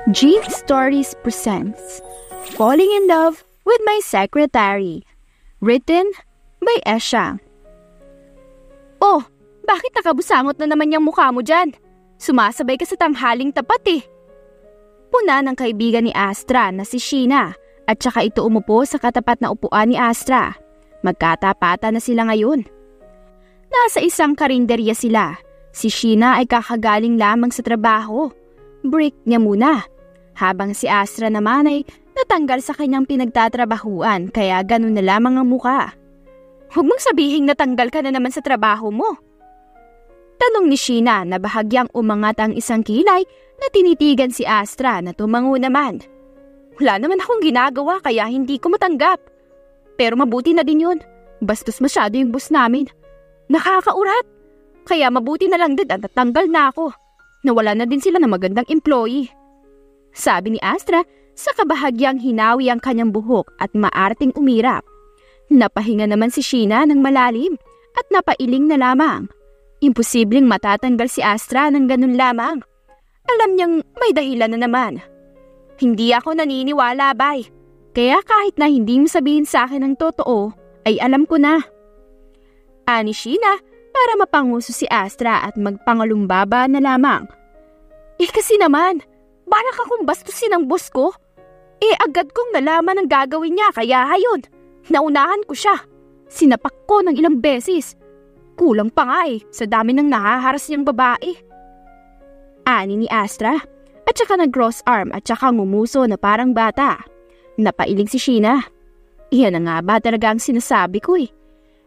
Jean Stories presents Falling in Love with My Secretary. Written by Esha. Oh, bakit nakabusangot na naman yung mukha mo dyan? Sumasabay ka sa tanghaling tapat eh. Puna ng kaibigan ni Astra na si Sheena at saka ito umupo sa katapat na upuan ni Astra. Magkatapatan na sila ngayon. Nasa isang karinderya sila. Si Sheena ay kakagaling lamang sa trabaho. Break niya muna. Habang si Astra naman ay natanggal sa kanyang pinagtatrabahuan kaya ganun na lamang ang muka. Huwag mong sabihing natanggal ka na naman sa trabaho mo. Tanong ni Sheena na bahagyang umangat ang isang kilay na tinitigan si Astra na tumango naman. Wala naman akong ginagawa kaya hindi ko matanggap. Pero mabuti na din yun. Bastos masyado yung boss namin. Nakakaurat. Kaya mabuti na lang din at natanggal na ako. Nawala na din sila ng magandang employee. Sabi ni Astra sa kabahagyang hinawi ang kanyang buhok at maarting umirap. Napahinga naman si Sheena ng malalim at napailing na lamang. Imposibleng matatanggal si Astra ng ganun lamang. Alam niyang may dahilan na naman. Hindi ako naniniwala, bay. Kaya kahit na hindi mo sabihin sa akin ang totoo, ay alam ko na. Ani Sheena para mapanguso si Astra at magpangalumbaba na lamang. Kasi naman, balak akong bastusin ang boss ko. Agad kong nalaman ang gagawin niya kaya hayon. Naunahan ko siya. Sinapak ko ng ilang beses. Kulang pa nga sa dami ng nahaharas niyang babae. Ani ni Astra at saka nag-cross arm at saka ngumuso na parang bata. Napailing si Sheena. Iyan na nga ba talaga ang sinasabi ko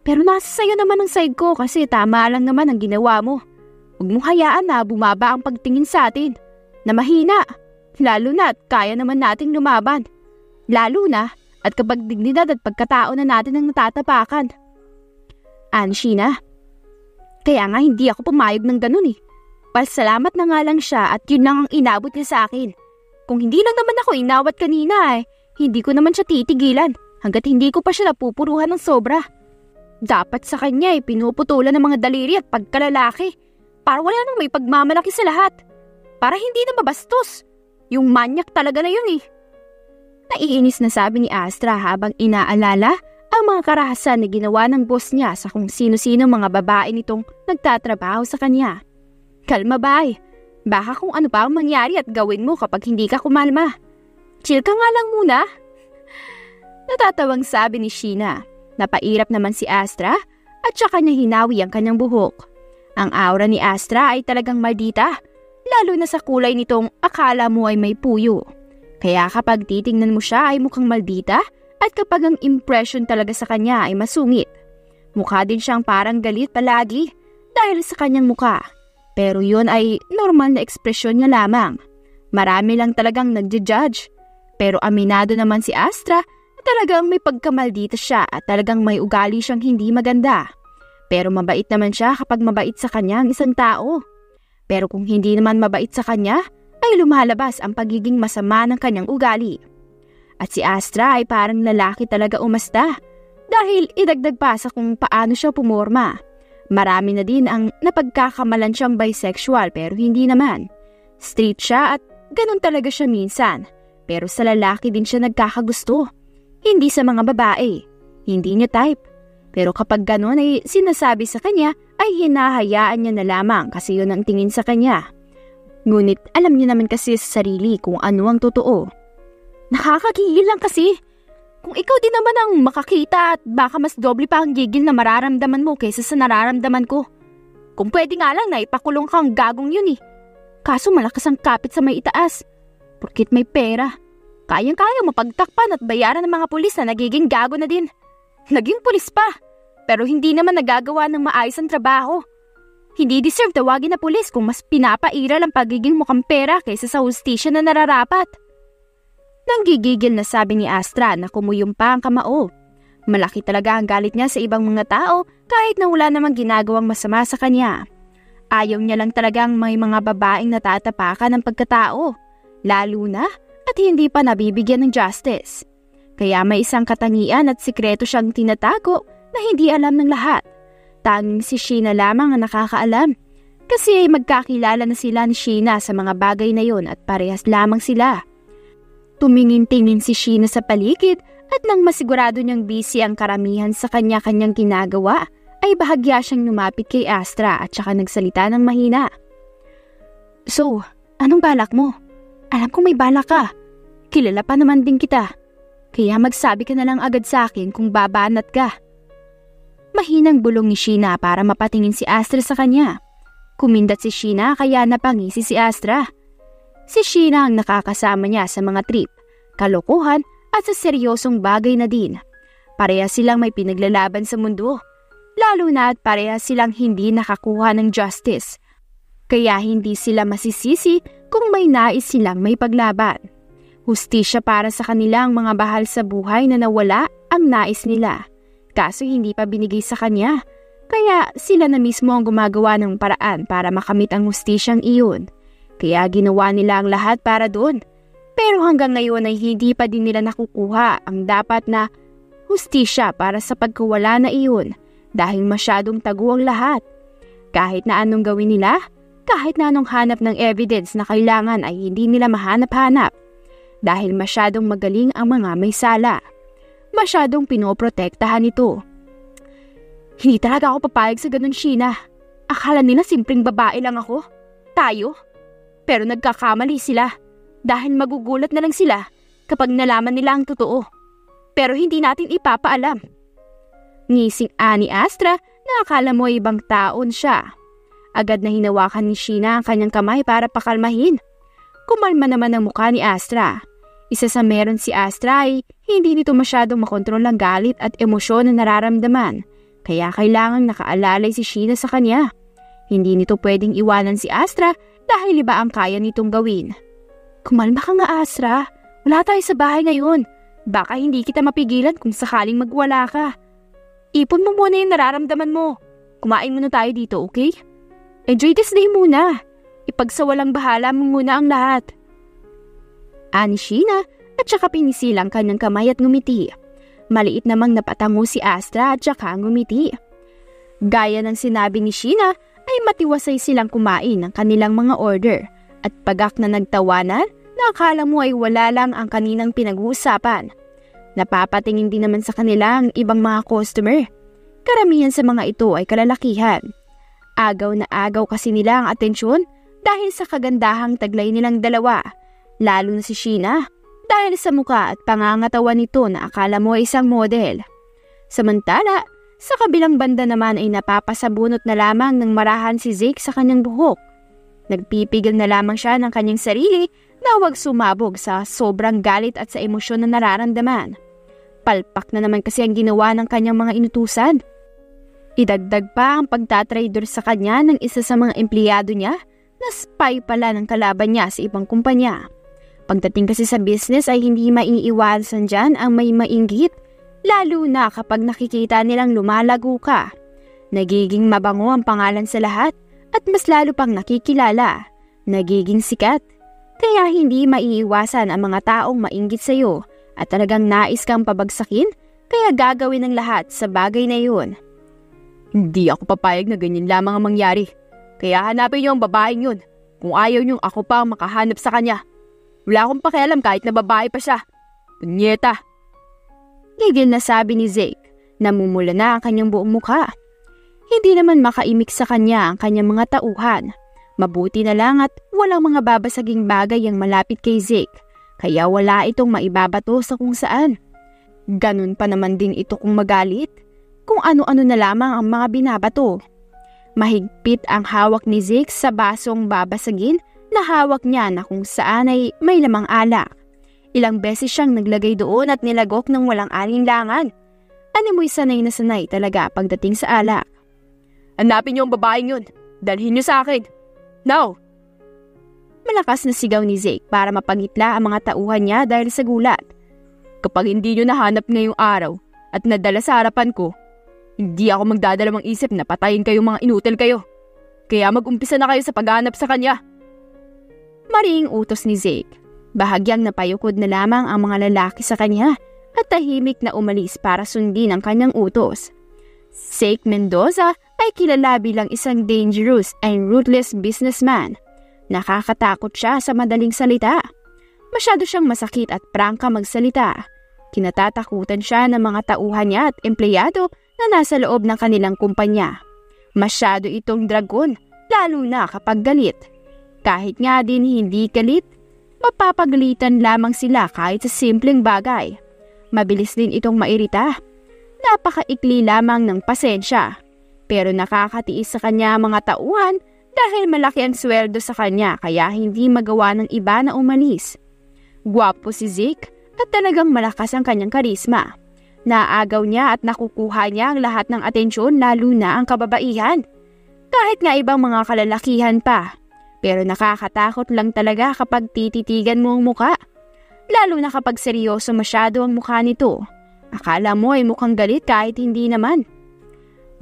Pero nasa sayo naman ang side ko kasi tama lang naman ang ginawa mo. Huwag mong hayaan na bumaba ang pagtingin sa atin. Na mahina. Lalo na at kaya naman nating lumaban. Lalo na at kapag dignidad at pagkatao na natin ang natatapakan. Sheena, kaya nga hindi ako pumayag ng ganun Pasalamat na nga lang siya at yun lang ang inabot niya sa akin. Kung hindi lang naman ako inawat kanina hindi ko naman siya titigilan hanggat hindi ko pa siya napupuruhan ng sobra. Dapat sa kanya pinuputulan ng mga daliri at pagkalalaki para wala nang may pagmamalaki sa lahat. Para hindi na mabastos. Yung manyak talaga na yun Naiinis na sabi ni Astra habang inaalala ang mga karahasan na ginawa ng boss niya sa kung sino-sino mga babae nitong nagtatrabaho sa kanya. Kalma bay. Baka kung ano pa ang mangyari at gawin mo kapag hindi ka kumalma. Chill ka nga lang muna. Natatawang sabi ni Sheena. Napairap naman si Astra at saka niya hinawi ang kanyang buhok. Ang aura ni Astra ay talagang maldita, lalo na sa kulay nitong akala mo ay may puyo. Kaya kapag titingnan mo siya ay mukhang maldita at kapag ang impression talaga sa kanya ay masungit. Mukha din siyang parang galit palagi dahil sa kanyang mukha. Pero yun ay normal na ekspresyon niya lamang. Marami lang talagang nagja-judge. Pero aminado naman si Astra na talagang may pagkamaldita siya at talagang may ugali siyang hindi maganda. Pero mabait naman siya kapag mabait sa kanya ang isang tao. Pero kung hindi naman mabait sa kanya, ay lumalabas ang pagiging masama ng kanyang ugali. At si Astra ay parang lalaki talaga umasta dahil idagdag pa sa kung paano siya pumorma. Marami na din ang napagkakamalan siyang bisexual pero hindi naman. Straight siya at ganun talaga siya minsan. Pero sa lalaki din siya nagkakagusto. Hindi sa mga babae. Hindi niya type. Pero kapag ganun ay sinasabi sa kanya ay hinahayaan niya na lamang kasi yun ang tingin sa kanya. Ngunit alam niya naman kasi sa sarili kung ano ang totoo. Nakakagigil lang kasi. Kung ikaw din naman ang makakita at baka mas doble pa ang gigil na mararamdaman mo kaysa sa nararamdaman ko. Kung pwede nga lang na ipakulong kang gagong yun Kaso malakas ang kapit sa may itaas. Porkit may pera. Kayang-kayang mapagtakpan at bayaran ng mga pulis na nagiging gago na din. Naging pulis pa. Pero hindi naman nagagawa ng maayos ang trabaho. Hindi deserve tawagin na pulis kung mas pinapairal ang pagiging mukhang pera kaysa sa hustisya na nararapat. Nanggigigil na sabi ni Astra na kumuyong pa ang kamao. Malaki talaga ang galit niya sa ibang mga tao kahit na wala namang ginagawang masama sa kanya. Ayaw niya lang talagang may mga babaeng natatapakan ng pagkatao, lalo na at hindi pa nabibigyan ng justice. Kaya may isang katangian at sikreto siyang tinatago na hindi alam ng lahat. Tanging si Sheena lamang ang nakakaalam. Kasi magkakilala na sila ni Sheena sa mga bagay na yon at parehas lamang sila. Tumingin-tingin si Sheena sa paligid at nang masigurado niyang busy ang karamihan sa kanya-kanyang ginagawa, ay bahagya siyang lumapit kay Astra at saka nagsalita ng mahina. So, anong balak mo? Alam kong may balak ka. Kilala pa naman din kita. Kaya magsabi ka na lang agad sa akin kung babanat ka. Mahinang bulong ni Sheena para mapatingin si Astra sa kanya. Kumindat si Sheena kaya napangisi si Astra. Si Sheena ang nakakasama niya sa mga trip, kalokohan at sa seryosong bagay na din. Parehas silang may pinaglalaban sa mundo. Lalo na at parehas silang hindi nakakuha ng justice. Kaya hindi sila masisisi kung may nais silang may paglaban. Hustisya para sa kanilang mga bahal sa buhay na nawala ang nais nila. Kaso hindi pa binigay sa kanya. Kaya sila na mismo ang gumagawa ng paraan para makamit ang hustisyang iyon. Kaya ginawa nila ang lahat para doon. Pero hanggang ngayon ay hindi pa din nila nakukuha ang dapat na hustisya para sa pagkawala na iyon. Dahil masyadong tago ang lahat. Kahit na anong gawin nila, kahit na anong hanap ng evidence na kailangan ay hindi nila mahanap-hanap. Dahil masyadong magaling ang mga may sala. Masyadong pinoprotektahan ito. Hindi talaga ako papayag sa ganun, Sheena. Akala nila simpleng babae lang ako. Tayo. Pero nagkakamali sila. Dahil magugulat na lang sila kapag nalaman nila ang totoo. Pero hindi natin ipapaalam. Ngising ani Astra na akala mo ibang taon siya. Agad na hinawakan ni Sheena ang kanyang kamay para pakalmahin. Kumalma naman ang mukha ni Astra. Isa sa meron si Astra ay hindi nito masyadong makontrol ang galit at emosyon na nararamdaman. Kaya kailangang nakaalalay si Sheena sa kanya. Hindi nito pwedeng iwanan si Astra dahil iba ang kaya nitong gawin. Kumalma ka nga, Astra. Wala tayo sa bahay ngayon. Baka hindi kita mapigilan kung sakaling magwala ka. Ipon mo muna yung nararamdaman mo. Kumain muna tayo dito, okay? Enjoy this day muna. Ipagsawalang bahala mo muna ang lahat. Ani Sheena at saka pinisilang kanyang kamay at ngumiti. Maliit namang napatango si Astra at saka ngumiti. Gaya ng sinabi ni Sheena ay matiwasay silang kumain ng kanilang mga order at pagak na nagtawanan na akala mo ay wala lang ang kaninang pinag-uusapan. Napapatingin din naman sa kanila ang ibang mga customer. Karamihan sa mga ito ay kalalakihan. Agaw na agaw kasi nila ang atensyon dahil sa kagandahang taglay nilang dalawa. Lalo na si Sheena dahil sa muka at pangangatawan nito na akala mo ay isang model. Samantala, sa kabilang banda naman ay napapasabunot na lamang ng marahan si Zeke sa kanyang buhok. Nagpipigil na lamang siya ng kanyang sarili na huwag sumabog sa sobrang galit at sa emosyon na nararamdaman. Palpak na naman kasi ang ginawa ng kanyang mga inutusan. Idagdag pa ang pagtatraidor sa kanya ng isa sa mga empleyado niya na spy pala ng kalaban niya sa ibang kumpanya. Pagdating kasi sa business ay hindi maiiwasan dyan ang may mainggit, lalo na kapag nakikita nilang lumalago ka. Nagiging mabango ang pangalan sa lahat at mas lalo pang nakikilala. Nagiging sikat. Kaya hindi maiiwasan ang mga taong mainggit sa iyo at talagang nais kang pabagsakin, kaya gagawin ng lahat sa bagay na yun. Hindi ako papayag na ganyan lamang ang mangyari. Kaya hanapin niyo ang babaeng yun. Kung ayaw niyong ako pa ang makahanap sa kanya. Wala akong pakialam kahit na babae pa siya. Punyeta! Gigil na sabi ni Zeke. Namumula na ang kanyang buong mukha. Hindi naman makaimik sa kanya ang kanyang mga tauhan. Mabuti na lang at walang mga babasaging bagay ang malapit kay Zeke. Kaya wala itong maibabato sa kung saan. Ganun pa naman din ito kung magalit. Kung ano-ano na lamang ang mga binabato. Mahigpit ang hawak ni Zeke sa basong babasagin na hawak niya na kung saan ay may lamang alak. Ilang beses siyang naglagay doon at nilagok ng walang alinlangan. Animoy sanay na sanay talaga pagdating sa alak. Hanapin niyo ang babaeng yun. Dalhin niyo sa akin. Now! Malakas na sigaw ni Zeke para mapangitla ang mga tauhan niya dahil sa gulat. Kapag hindi niyo nahanap ngayong araw at nadala sa harapan ko, hindi ako magdadalawang isip na patayin kayo mga inutil kayo. Kaya mag-umpisa na kayo sa paghanap sa kanya. Maring utos ni Zeke. Bahagyang napayukod na lamang ang mga lalaki sa kanya at tahimik na umalis para sundin ang kanyang utos. Zeke Mendoza ay kilala bilang isang dangerous and ruthless businessman. Nakakatakot siya sa madaling salita. Masyado siyang masakit at prangka magsalita. Kinatatakutan siya ng mga tauhan niya at empleyado na nasa loob ng kanilang kumpanya. Masyado itong dragon, lalo na kapag galit. Kahit nga din hindi galit, mapapagalitan lamang sila kahit sa simpleng bagay. Mabilis din itong mairita. Napakaikli lamang ng pasensya. Pero nakakatiis sa kanya mga tauhan dahil malaki ang sweldo sa kanya kaya hindi magawa ng iba na umalis. Gwapo si Zeke at talagang malakas ang kanyang karisma. Naagaw niya at nakukuha niya ang lahat ng atensyon lalo na ang kababaihan. Kahit nga ibang mga kalalakihan pa. Pero nakakatakot lang talaga kapag tititigan mo ang muka. Lalo na kapag seryoso masyado ang mukha nito. Akala mo ay mukhang galit kahit hindi naman.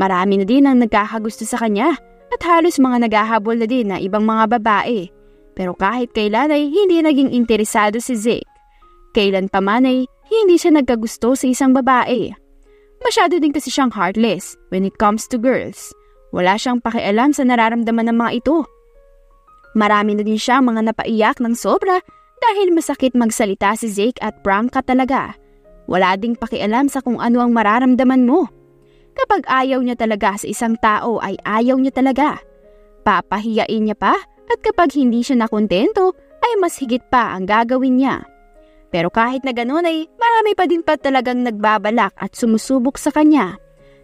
Marami na din ang nagkakagusto sa kanya at halos mga naghahabol na din na ibang mga babae. Pero kahit kailan ay hindi naging interesado si Zeke. Kailan pa man ay hindi siya nagkagusto sa isang babae. Masyado din kasi siyang heartless when it comes to girls. Wala siyang pakialam sa nararamdaman ng mga ito. Marami na din siya mga napaiyak ng sobra dahil masakit magsalita si Zeke at prangka talaga. Wala ding pakialam sa kung ano ang mararamdaman mo. Kapag ayaw niya talaga sa isang tao ay ayaw niya talaga. Papahiyain niya pa at kapag hindi siya nakontento ay mas higit pa ang gagawin niya. Pero kahit na ganoon ay marami pa din pa talagang nagbabalak at sumusubok sa kanya.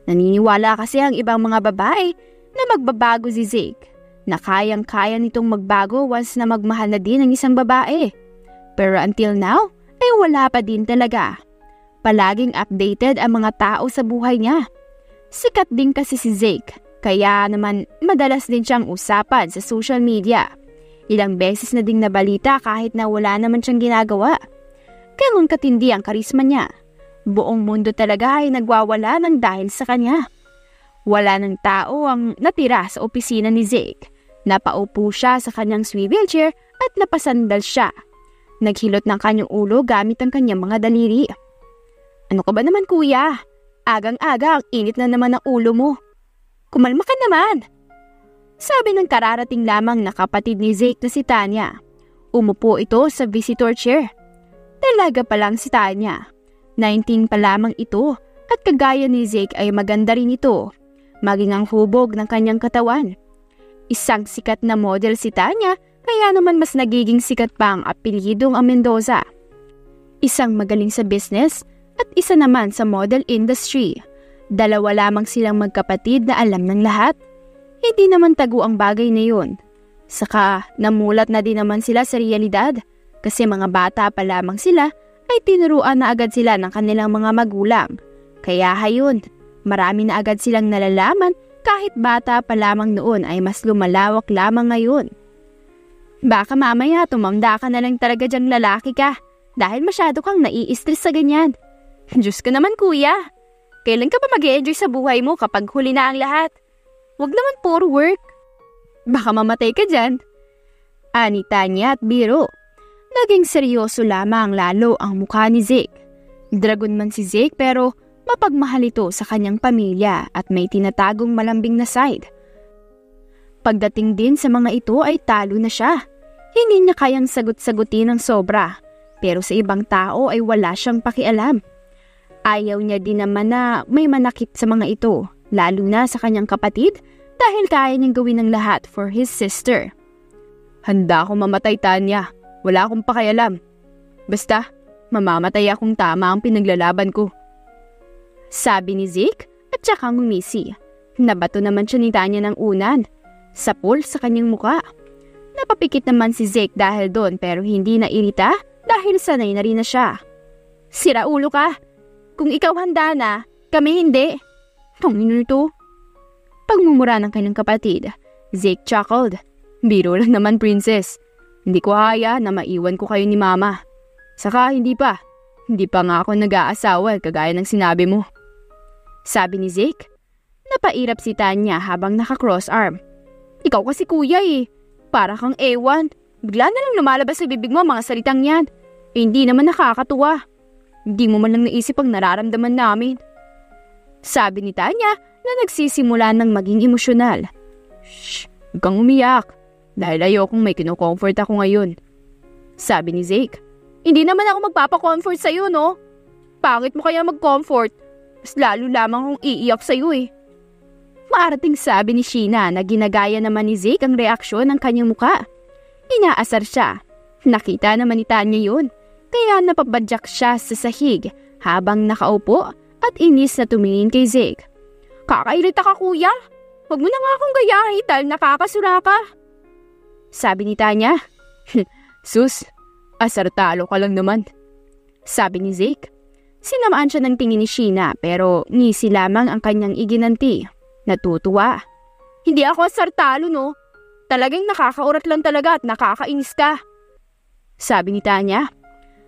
Naniniwala kasi ang ibang mga babae na magbabago si Zeke, na kayang-kaya nitong magbago once na magmahal na din ang isang babae. Pero until now ay wala pa din talaga. Palaging updated ang mga tao sa buhay niya. Sikat din kasi si Zeke, kaya naman madalas din siyang usapan sa social media. Ilang beses na ding nabalita kahit na wala naman siyang ginagawa. Ganun katindi ang karisma niya. Buong mundo talaga ay nagwawala ng dahil sa kanya. Wala ng tao ang natira sa opisina ni Zeke. Napaupo siya sa kanyang swivel chair at napasandal siya. Naghilot ng kanyang ulo gamit ang kanyang mga daliri. Ano ka ba naman kuya? Agang-aga ang init na naman ang ulo mo. Kumalma ka naman. Sabi ng kararating lamang na kapatid ni Zeke na si Tanya. Umupo ito sa visitor chair. Talaga palang si Tanya. 19 pa lamang ito at kagaya ni Zeke ay maganda rin ito. Maging ang hubog ng kanyang katawan. Isang sikat na model si Tanya kaya naman mas nagiging sikat pa ang apelyidong ang Mendoza. Isang magaling sa business at isa naman sa model industry. Dalawa lamang silang magkapatid na alam ng lahat. Hindi naman tago ang bagay na yun. Saka namulat na din naman sila sa realidad kasi mga bata pa lamang sila ay tinuruan na agad sila ng kanilang mga magulang. Kaya hayon, marami na agad silang nalalaman kahit bata pa lamang noon ay mas lumalawak lamang ngayon. Baka mamaya tumanda ka na lang talaga dyang lalaki ka dahil masyado kang nai-stress sa ganyan. Diyos ko naman kuya, kailan ka ba mag-e-enjoy sa buhay mo kapag huli na ang lahat? Huwag naman puro work. Baka mamatay ka dyan. Ani Tanya at biro. Naging seryoso lamang lalo ang mukha ni Zeke. Dragon man si Zeke pero mapagmahal ito sa kanyang pamilya at may tinatagong malambing na side. Pagdating din sa mga ito ay talo na siya. Hindi niya kayang sagot-sagutin ng sobra pero sa ibang tao ay wala siyang pakialam. Ayaw niya din naman na may manakit sa mga ito, lalo na sa kanyang kapatid dahil kaya niyang gawin ang lahat for his sister. Handa akong mamatay, Tanya. Wala akong pakialam. Basta, mamamatay akong tama ang pinaglalaban ko. Sabi ni Zeke at saka ngumisi. Nabato naman siya ni Tanya ng unan. Sapol sa kanyang muka. Napapikit naman si Zeke dahil doon pero hindi na irita dahil sanay na rin na siya. Sira ulo ka. Kung ikaw handa na, kami hindi. Tangino nito. Pagmumura ng kanyang kapatid, Zeke chuckled. Biro lang naman, princess. Hindi ko haya na maiwan ko kayo ni mama. Saka hindi pa. Hindi pa nga ako nag-aasawa kagaya ng sinabi mo. Sabi ni Zeke. Napairap si Tanya habang naka-cross arm. Ikaw kasi kuya eh. Para kang ewan. Bigla na lang lumalabas sa bibig mo mga salitang yan. Hindi naman nakakatuwa. Hindi mo man lang naisip ang nararamdaman namin. Sabi ni Tanya na nagsisimula ng maging emosyonal. Shh! Huwag kang umiyak. Dahil ayokong may kinocomfort ako ngayon. Sabi ni Zeke. Hindi naman ako magpapacomfort sa'yo, no? Pangit mo kaya mag-comfort. Mas lalo lamang akong iiyak sa'yo eh. Maarating sabi ni Sheena na ginagaya naman ni Zeke ang reaksyon ng kanyang muka. Inaasar siya. Nakita naman ni Tanya yun. Kaya napabadyak siya sa sahig habang nakaupo at inis na tumingin kay Zeke. Kakairita ka, kuya. Huwag mo na nga akong gayahin dahil nakakasura ka. Sabi ni Tanya. Sus, asar talo ka lang naman. Sabi ni Zeke. Sinamaan siya ng tingin ni Sheena pero ngisi lamang ang kanyang iginanti. Natutuwa. Hindi ako asar talo, no? Talagang nakakaurat lang talaga at nakakainis ka. Sabi ni Tanya.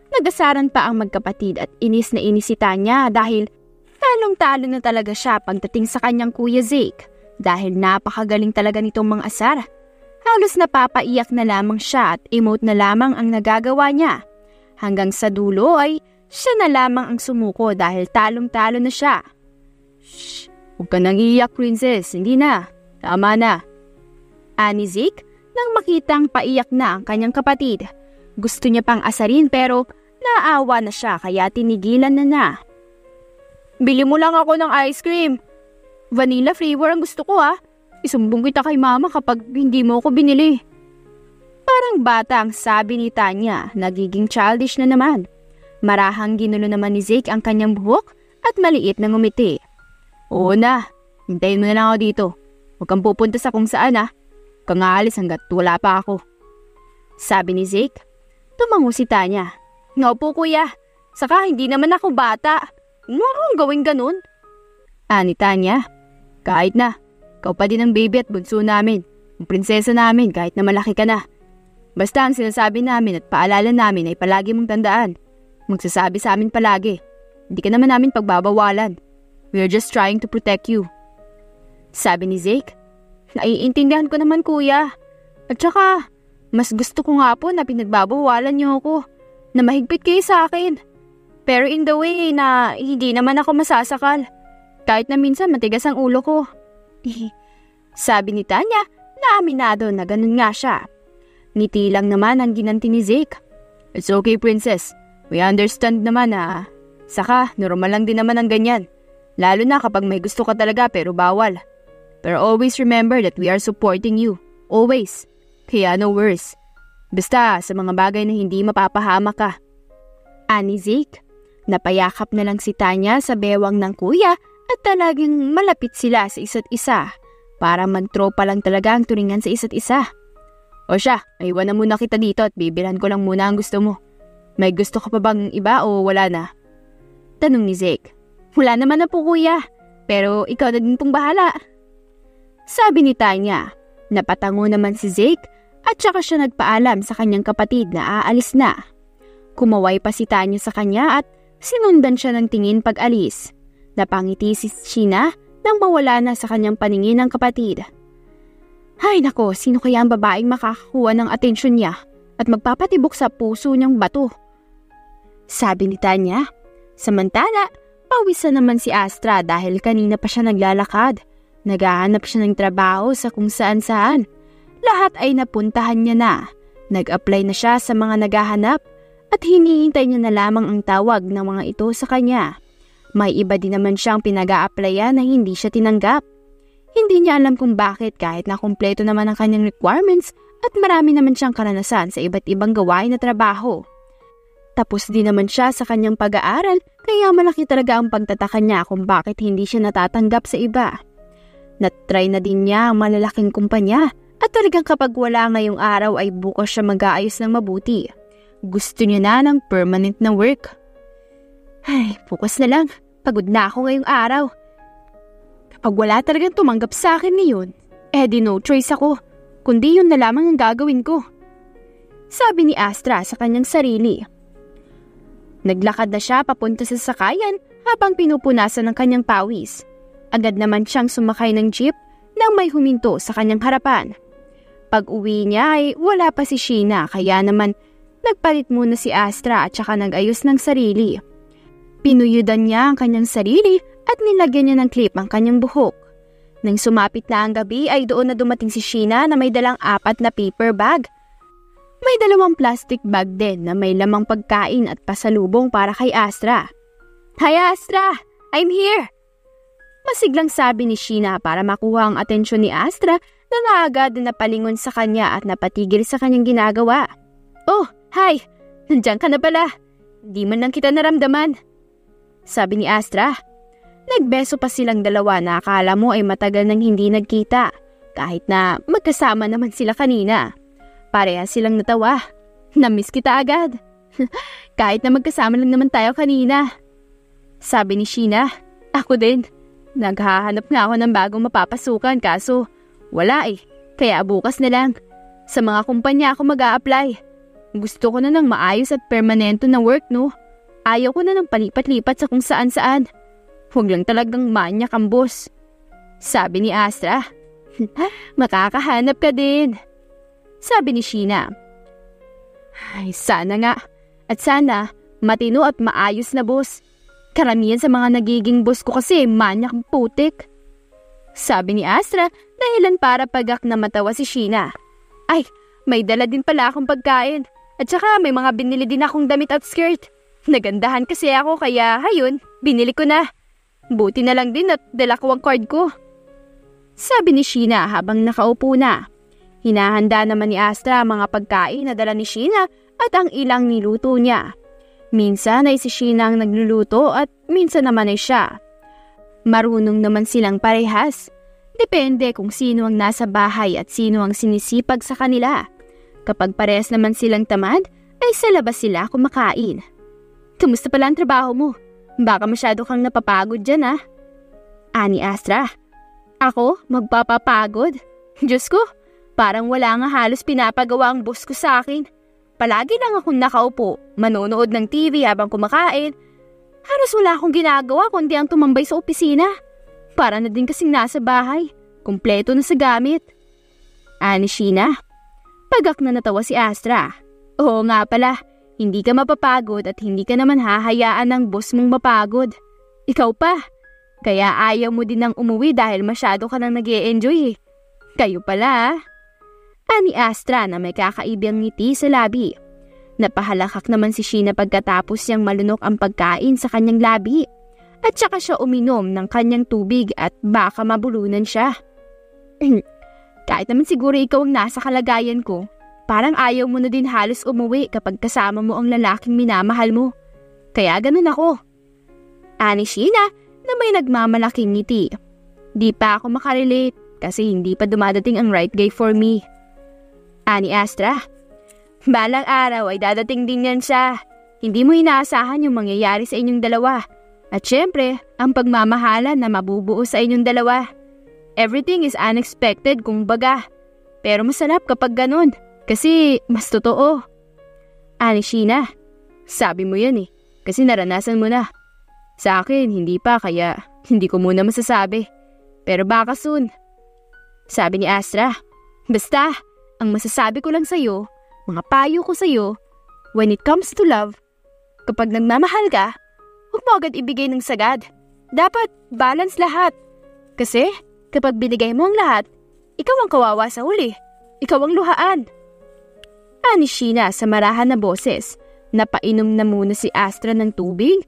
Nagasaran pa ang magkapatid at inis na inis si Tanya dahil talong-talo na talaga siya pagdating sa kanyang kuya Zeke. Dahil napakagaling talaga nitong mga asar. Halos napapaiyak na lamang siya at emote na lamang ang nagagawa niya. Hanggang sa dulo ay siya na lamang ang sumuko dahil talong-talo na siya. Shh! Huwag ka nang iiyak, princess. Hindi na. Tama na. Ani Zeke nang makitang paiyak na ang kanyang kapatid. Gusto niya pang asarin pero naawa na siya kaya tinigilan na. Bili mo lang ako ng ice cream. Vanilla flavor ang gusto ko Isumbong kita kay mama kapag hindi mo ako binili. Parang bata ang sabi ni Tanya, nagiging childish na naman. Marahang ginulo naman ni Zeke ang kanyang buhok at maliit na ngumiti. Oo na, hintayin mo na lang ako dito. Huwag kang pupunta sa kung saan Huwag kang aalis hanggat wala pa ako. Sabi ni Zeke. Tumango si Tanya. Nga po kuya, saka hindi naman ako bata. Ano akong gawin ganun? Ani Tanya. Kahit na, ikaw pa din ang baby at bunso namin. Ang prinsesa namin kahit na malaki ka na. Basta ang sinasabi namin at paalala namin ay palagi mong tandaan. Magsasabi sa amin palagi. Hindi ka naman namin pagbabawalan. We are just trying to protect you. Sabi ni Zeke. Naiintindihan ko naman kuya. At saka, mas gusto ko nga po na pinagbabawalan niyo ako. Na mahigpit kayo sa akin. Pero in the way na hindi naman ako masasakal. Kahit na minsan matigas ang ulo ko. Sabi ni Tanya na aminado na ganun nga siya. Ngiti lang naman ang ginanti ni Zeke. It's okay, princess. We understand naman Saka, normal lang din naman ang ganyan. Lalo na kapag may gusto ka talaga pero bawal. Pero always remember that we are supporting you. Always. Kaya no worries. Basta sa mga bagay na hindi mapapahamak ka. Ani Zeke. Napayakap na lang si Tanya sa bewang ng kuya at talagang malapit sila sa isa't isa. Para mantropa lang talaga ang turingan sa isa't isa. O siya, iwan na muna kita dito at bibilhan ko lang muna ang gusto mo. May gusto ka pa bang iba o wala na? Tanong ni Zeke. Wala naman na po kuya, pero ikaw na din pong bahala. Sabi ni Tanya. Napatango naman si Zeke at saka siya nagpaalam sa kanyang kapatid na aalis na. Kumaway pa si Tanya sa kanya at sinundan siya ng tingin pag-alis. Napangiti si Sheena nang mawala na sa kanyang paningin ng kapatid. Ay nako, sino kaya ang babaeng makakakuha ng atensyon niya at magpapatibok sa puso niyang bato? Sabi ni Tanya. Samantala, pawisan naman si Astra dahil kanina pa siya naglalakad. Naghahanap siya ng trabaho sa kung saan-saan. Lahat ay napuntahan niya na. Nag-apply na siya sa mga naghahanap at hinihintay niya na lamang ang tawag ng mga ito sa kanya. May iba din naman siyang pinag-a-applyan na hindi siya tinanggap. Hindi niya alam kung bakit kahit na kumpleto naman ang kanyang requirements at marami naman siyang karanasan sa iba't ibang gawain na trabaho. Tapos din naman siya sa kanyang pag-aaral kaya malaki talaga ang pagtataka niya kung bakit hindi siya natatanggap sa iba. Natry na din niya ang malalaking kumpanya at talagang kapag wala ngayong araw ay bukas siya mag-aayos ng mabuti. Gusto niya na ng permanent na work. Ay, bukas na lang. Pagod na ako ngayong araw. Kapag wala talagang tumanggap sa akin ngayon, di no choice ako, kundi yun na lamang ang gagawin ko. Sabi ni Astra sa kanyang sarili. Naglakad na siya papunta sa sakayan habang pinupunasan ng kanyang pawis. Agad naman siyang sumakay ng jeep nang may huminto sa kanyang harapan. Pag-uwi niya ay wala pa si Sheena kaya naman nagpalit muna si Astra at saka nag-ayos ng sarili. Pinuyudan niya ang kanyang sarili at nilagyan niya ng clip ang kanyang buhok. Nang sumapit na ang gabi ay doon na dumating si Sheena na may dalang 4 na paper bag. May 2 plastic bag din na may lamang pagkain at pasalubong para kay Astra. "Hi Astra! I'm here!" Masiglang sabi ni Sheena para makuha ang atensyon ni Astra na naagad na napalingon sa kanya at napatigil sa kanyang ginagawa. "Oh, hi! Nandiyan ka na pala. Di man lang kita naramdaman," sabi ni Astra. Nagbeso pa silang dalawa na akala mo ay matagal nang hindi nagkita, kahit na magkasama naman sila kanina. Parehas silang natawa. "Namiss kita agad." "Kahit na magkasama lang naman tayo kanina," sabi ni Sheena. "Ako din. Naghahanap nga ako ng bagong mapapasukan kaso wala eh. Kaya bukas na lang. Sa mga kumpanya ako mag-a-apply. Gusto ko na ng maayos at permanento na work, no? Ayaw ko na ng palipat-lipat sa kung saan-saan. Huwag lang talagang manyak ang boss," sabi ni Astra. "Makakahanap ka din," sabi ni Sheena. "Ay, sana nga. At sana matino at maayos na boss. Karamihan sa mga nagiging boss ko kasi manyak putik," sabi ni Astra dahilan para pagak na matawa si Sheena. "Ay, may dala din pala akong pagkain. At saka may mga binili din akong damit at skirt. Nagandahan kasi ako kaya hayun, binili ko na. Buti na lang din at dala ko ang card ko," sabi ni Sheena habang nakaupo na. Hinahanda naman ni Astra ang mga pagkain na dala ni Sheena at ang ilang niluto niya. Minsan ay si Sheena ang nagluluto at minsan naman ay siya. Marunong naman silang parehas. Depende kung sino ang nasa bahay at sino ang sinisipag sa kanila. Kapag parehas naman silang tamad, ay sa labas sila kumakain. "Kumusta pala ang trabaho mo? Baka masyado kang napapagod dyan, ah," ani Astra. "Ako? Magpapapagod? Diyos ko, parang wala nga halos pinapagawa ang boss ko sa akin. Palagi lang akong nakaupo, manonood ng TV habang kumakain. Halos wala akong ginagawa kundi ang tumambay sa opisina. Para na din kasing nasa bahay, kumpleto na sa gamit," ani Sheena. Pagak na natawa si Astra. "Oo nga pala. Hindi ka mapapagod at hindi ka naman hahayaan ng boss mong mapagod. Ikaw pa. Kaya ayaw mo din nang umuwi dahil masyado ka nang nag-e-enjoy eh. Kayo pala, ah," ani Astra na may kakaibang ngiti sa labi. Napahalakak naman si Sheena pagkatapos niyang malunok ang pagkain sa kanyang labi. At saka siya uminom ng kanyang tubig at baka mabulunan siya. "Kahit naman siguro ikaw ang nasa kalagayan ko, parang ayaw mo na din halos umuwi kapag kasama mo ang lalaking minamahal mo. Kaya ganun ako," ani Sheena na may nagmamalaking ngiti. "Di pa ako makarelate kasi hindi pa dumadating ang right guy for me," ani Astra. "Balang araw ay dadating din yan siya. Hindi mo inaasahan yung mangyayari sa inyong dalawa. At syempre, ang pagmamahalan na mabubuo sa inyong dalawa. Everything is unexpected kumbaga. Pero masarap kapag ganun. Kasi mas totoo," ani Sheena. "Sabi mo yan eh, kasi naranasan mo na. Sa akin, hindi pa kaya hindi ko muna masasabi. Pero baka soon," sabi ni Astra. "Basta, ang masasabi ko lang sa'yo, mga payo ko sa'yo, when it comes to love, kapag nagmamahal ka, huwag mo agad ibigay ng sagad. Dapat balance lahat. Kasi kapag binigay mo ang lahat, ikaw ang kawawa sa huli. Ikaw ang luhaan," ani Sheena sa marahan na boses. Napainom na muna si Astra ng tubig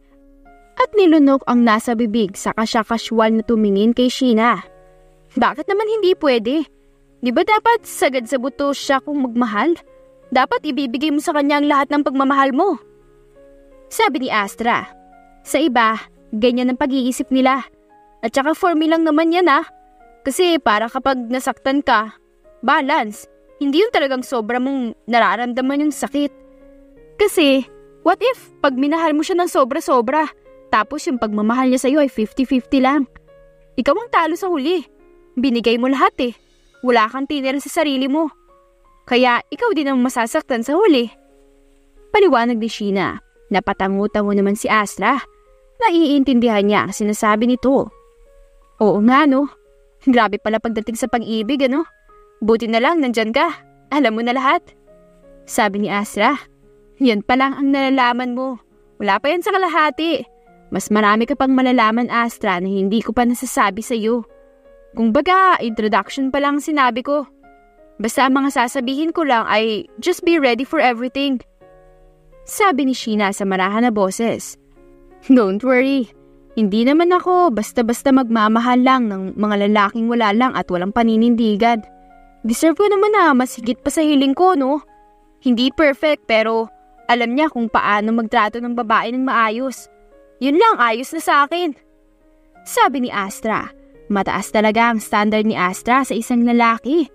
at nilunok ang nasa bibig saka siya casual na tumingin kay Sheena. "Bakit naman hindi pwede? Di ba dapat sagad sa buto siya kung magmahal? Dapat ibibigay mo sa kanya ang lahat ng pagmamahal mo," sabi ni Astra. "Sa iba, ganyan ang pag-iisip nila. At saka for me lang naman yan ah. Kasi para kapag nasaktan ka, balance. Hindi yung talagang sobra mong nararamdaman yung sakit. Kasi, what if pag minahal mo siya ng sobra-sobra, tapos yung pagmamahal niya sa'yo ay 50-50 lang? Ikaw ang talo sa huli. Binigay mo lahat eh. Wala kang tinira sa sarili mo. Kaya ikaw din ang masasaktan sa huli," paliwanag ni Sheena. Napatango-tango naman si Astra. Naiintindihan niya ang sinasabi nito. "Oo nga no. Grabe pala pagdating sa pag-ibig ano. Buti na lang nandyan ka. Alam mo na lahat," sabi ni Astra. "Yan pa lang ang nalalaman mo. Wala pa yan sa kalahati. Mas marami ka pang malalaman, Astra, na hindi ko pa nasasabi sa'yo. Kung baga, introduction pa lang sinabi ko. Basta ang mga sasabihin ko lang ay just be ready for everything. Sabi ni Sheena sa marahan na boses. Don't worry, hindi naman ako basta-basta magmamahal lang ng mga lalaking wala lang at walang paninindigan. Deserve ko naman na mas higit pa sa hiling ko, no? Hindi perfect pero alam niya kung paano magtrato ng babae ng maayos. Yun lang, ayos na sa akin. Sabi ni Astra, mataas talaga ang standard ni Astra sa isang lalaki.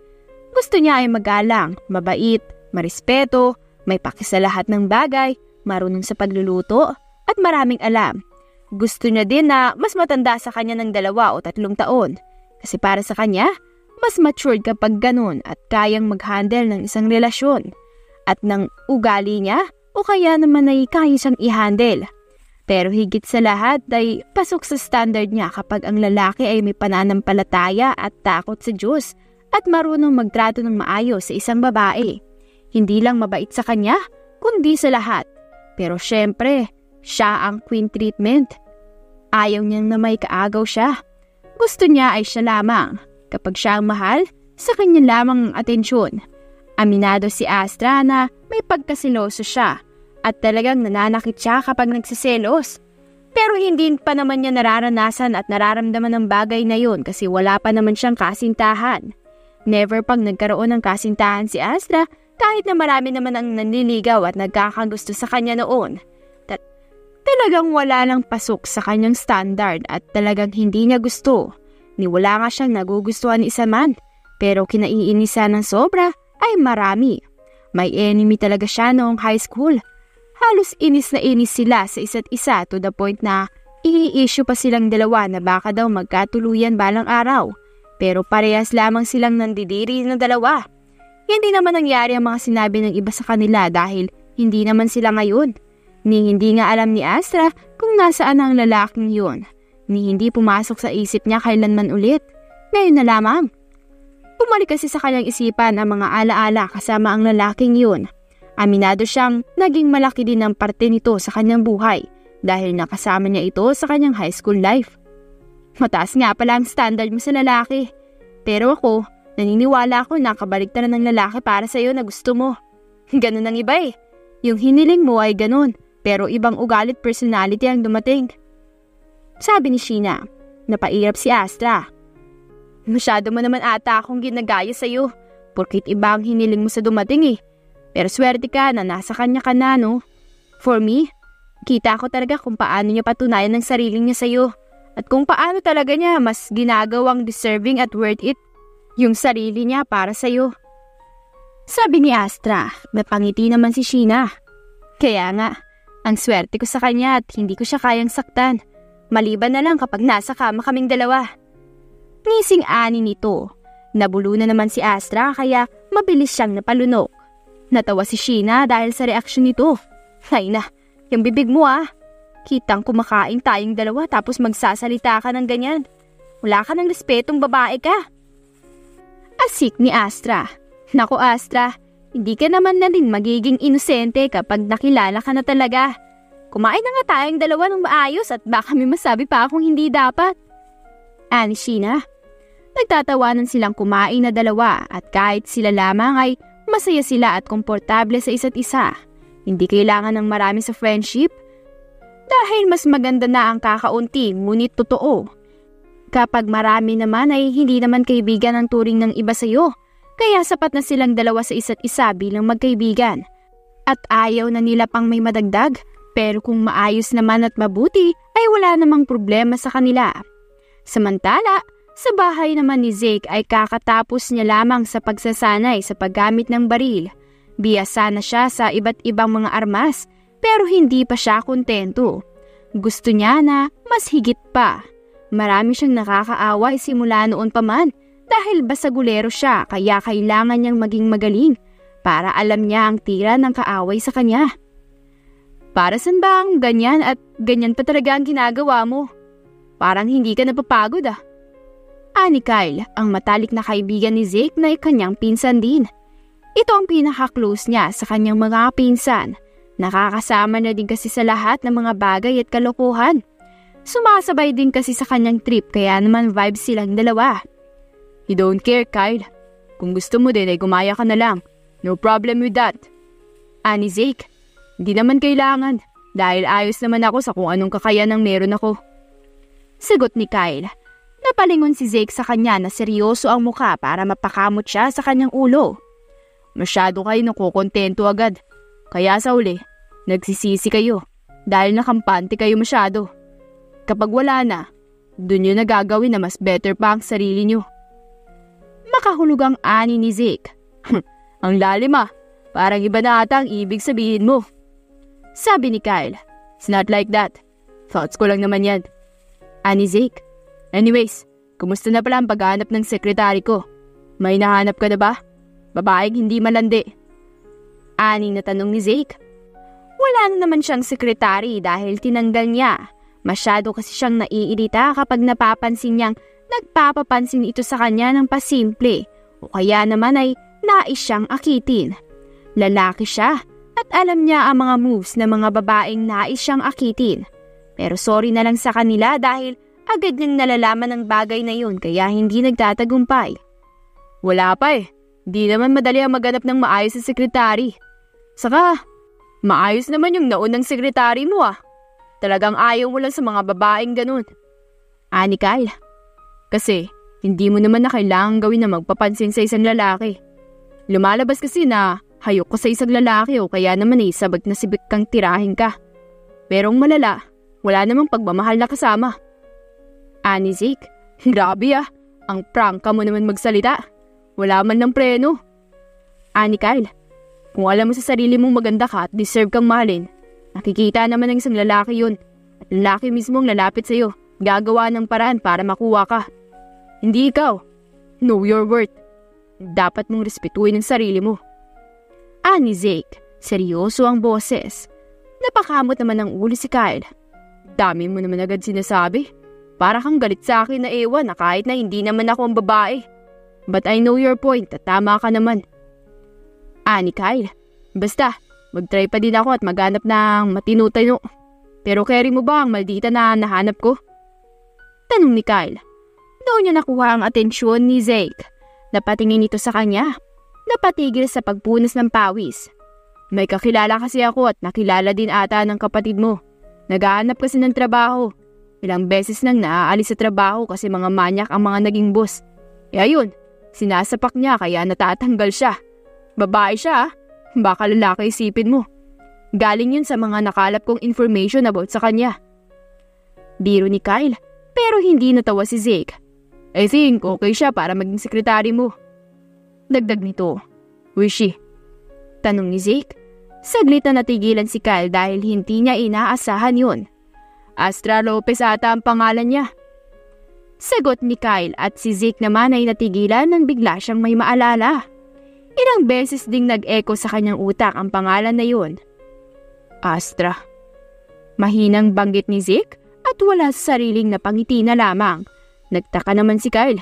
Gusto niya ay magalang, mabait, marespeto, may paki sa lahat ng bagay, marunong sa pagluluto, at maraming alam. Gusto niya din na mas matanda sa kanya ng 2 o 3 taon. Kasi para sa kanya, mas matured kapag ganun at kayang mag-handle ng isang relasyon. At ng ugali niya o kaya naman ay kaya siyang i-handle. Pero higit sa lahat ay pasok sa standard niya kapag ang lalaki ay may pananampalataya at takot sa Diyos at marunong magtrato ng maayos sa isang babae. Hindi lang mabait sa kanya, kundi sa lahat. Pero syempre, siya ang queen treatment. Ayaw niyang na may kaagaw siya. Gusto niya ay siya lamang. Kapag siya ang mahal, sa kanya lamang ang atensyon. Aminado si Astra na may pagkasiloso siya at talagang nananakit siya kapag nagsiselos. Pero hindi pa naman niya nararanasan at nararamdaman ng bagay na yun kasi wala pa naman siyang kasintahan. Never pang nagkaroon ng kasintahan si Astra kahit na marami naman ang nanliligaw at nagkakagusto sa kanya noon. Talagang wala lang pasok sa kanyang standard at talagang hindi niya gusto. Ni wala nga siyang nagugustuhan ni isa man, pero kinaiinisa ng sobra ay marami. May enemy talaga siya noong high school. Halos inis na inis sila sa isa't isa to the point na i-issue pa silang 2 na baka daw magkatuluyan balang araw. Pero parehas lamang silang nandidiri ng 2. Hindi naman nangyari ang mga sinabi ng iba sa kanila dahil hindi naman sila ngayon. Ni hindi nga alam ni Astra kung nasaan ang lalaking yun. Ni hindi pumasok sa isip niya kailanman ulit. Ngayon na lamang. Bumalik kasi sa kanyang isipan ang mga alaala kasama ang lalaking yun. Aminado siyang naging malaki din ang parte nito sa kanyang buhay dahil nakasama niya ito sa kanyang high school life. Mataas nga pala ang standard mo sa lalaki. Pero ako, naniniwala ako na kabaligtaran ng lalaki para sa'yo na gusto mo. Ganun ang iba eh. Yung hiniling mo ay ganun. Pero ibang ugalit personality ang dumating. Sabi ni Sheena, napairap si Astra. Masyado mo naman ata akong ginagaya sa'yo, porkit iba ang hiniling mo sa dumating eh. Pero swerte ka na nasa kanya ka na, no? For me, kita ko talaga kung paano niya patunayan ng sariling niya sa'yo. At kung paano talaga niya mas ginagawang deserving at worth it yung sarili niya para sa'yo. Sabi ni Astra, napangiti naman si Sheena. Kaya nga, ang swerte ko sa kanya at hindi ko siya kayang saktan. Maliban na lang kapag nasa kama kaming 2. Ngising ani nito. Nabulunan naman si Astra kaya mabilis siyang napalunok. Natawa si Sheena dahil sa reaksyon nito. Ay na, yung bibig mo ah. Kitang kumakain tayong 2 tapos magsasalita ka ng ganyan. Wala ka ng respetong babae ka. Asik ni Astra. Naku Astra, hindi ka naman na din magiging inosente kapag nakilala ka na talaga. Kumain na nga tayong 2 ng maayos at baka may masabi pa akong hindi dapat. Ani Sheena. Nagtatawanan silang kumain na 2 at kahit sila lamang ay masaya sila at komportable sa isa't isa. Hindi kailangan ng marami sa friendship dahil mas maganda na ang kakaunti ngunit totoo. Kapag marami naman ay hindi naman kaibigan ang turing ng iba sa'yo. Kaya sapat na silang 2 sa isa't isa bilang magkaibigan. At ayaw na nila pang may madagdag, pero kung maayos naman at mabuti, ay wala namang problema sa kanila. Samantala, sa bahay naman ni Zeke ay kakatapos niya lamang sa pagsasanay sa paggamit ng baril. Biyasa na siya sa iba't ibang mga armas, pero hindi pa siya kontento. Gusto niya na mas higit pa. Marami siyang nakakaaway simula noon pa man. Dahil basagulero siya kaya kailangan niyang maging magaling para alam niya ang tira ng kaaway sa kanya. Para saan ba ang ganyan at ganyan pa talaga ang ginagawa mo? Parang hindi ka napapagod ah. Ani Kyle, ang matalik na kaibigan ni Zeke na kanyang pinsan din. Ito ang pinaka-close niya sa kanyang mga pinsan. Nakakasama na din kasi sa lahat ng mga bagay at kalokohan. Sumasabay din kasi sa kanyang trip kaya naman vibes silang 2. You don't care, Kyle. Kung gusto mo din ay gumaya ka na lang. No problem with that. Ani Zeke, hindi naman kailangan dahil ayos naman ako sa kung anong kakayanang meron ako. Sagot ni Kyle. Napalingon si Zeke sa kanya na seryoso ang mukha para mapakamot siya sa kanyang ulo. Masyado kayo nakukontento agad. Kaya sa uli, nagsisisi kayo dahil nakampante kayo masyado. Kapag wala na, dun yun na gagawin na mas better pa ang sarili nyo. Makahulog ang ani ni Zeke. Ang lalim parang iba na ata ang ibig sabihin mo. Sabi ni Kyle, it's not like that. Thoughts ko lang naman yan. Ani Zeke, anyways, kumusta na pala ang paghahanap ng sekretary ko? May nahanap ka na ba? Babaeng hindi malandi. Ani na tanong ni Zeke. Wala na naman siyang sekretary dahil tinanggal niya. Masyado kasi siyang naiirita kapag napapansin niyang nagpapapansin ito sa kanya ng pasimple o kaya naman ay nais siyang akitin. Lalaki siya at alam niya ang mga moves ng mga babaeng nais siyang akitin. Pero sorry na lang sa kanila dahil agad niyang nalalaman ang bagay na yun kaya hindi nagtatagumpay. Wala pa Di naman madali ang maghanap ng maayos na sekretary. Saka, maayos naman yung naunang sekretary mo Talagang ayaw mo lang sa mga babaeng ganun. Ani Kyle. Kasi, hindi mo naman na kailangang gawin na magpapansin sa isang lalaki. Lumalabas kasi na hayok ka sa isang lalaki o kaya naman sabag na sibig kang tirahin ka. Pero ang malala, wala namang pagmamahal na kasama. Ani Zeke, grabe ang prangka mo naman magsalita. Wala man ng preno. Ani Kyle, kung alam mo sa sarili mong maganda ka at deserve kang mahalin, nakikita naman ng isang lalaki yun. At lalaki mismo ang lalapit sa'yo. Gagawa ng paraan para makuha ka. Hindi ikaw. Know your worth. Dapat mong respetuhin ang sarili mo. Ani Zeke, seryoso ang boses. Napakamot naman ang ulo si Kyle. Dami mo naman agad sinasabi. Para kang galit sa akin na ewan na kahit na hindi naman ako ang babae. But I know your point at tama ka naman. Ani Kyle, basta mag-try pa din ako at maghanap ng matino-tino. Pero carry mo ba ang maldita na nahanap ko? Tanong ni Kyle. Doon niya nakuha ang atensyon ni Zeke. Napatingin ito sa kanya. Napatigil sa pagpunas ng pawis. May kakilala kasi ako at nakilala din ata ng kapatid mo. Naghahanap kasi ng trabaho. Ilang beses nang naaalis sa trabaho kasi mga manyak ang mga naging boss. E ayun, sinasapak niya kaya natatanggal siya. Babae siya Baka lalaki isipin mo. Galing yun sa mga nakalap kong information about sa kanya. Biro ni Kyle. Pero hindi natawa si Zeke. I think okay siya para maging sekretary mo. Dagdag nito. Wishy. Tanong ni Zeke. Saglit na natigilan si Kyle dahil hindi niya inaasahan yun. Astra Lopez ata ang pangalan niya. Sagot ni Kyle at si Zeke naman ay natigilan nang bigla siyang may maalala. Ilang beses ding nag-echo sa kanyang utak ang pangalan na yun. Astra. Mahinang banggit ni Zeke at wala sa sariling napangiti na lamang. Nagtaka naman si Kyle.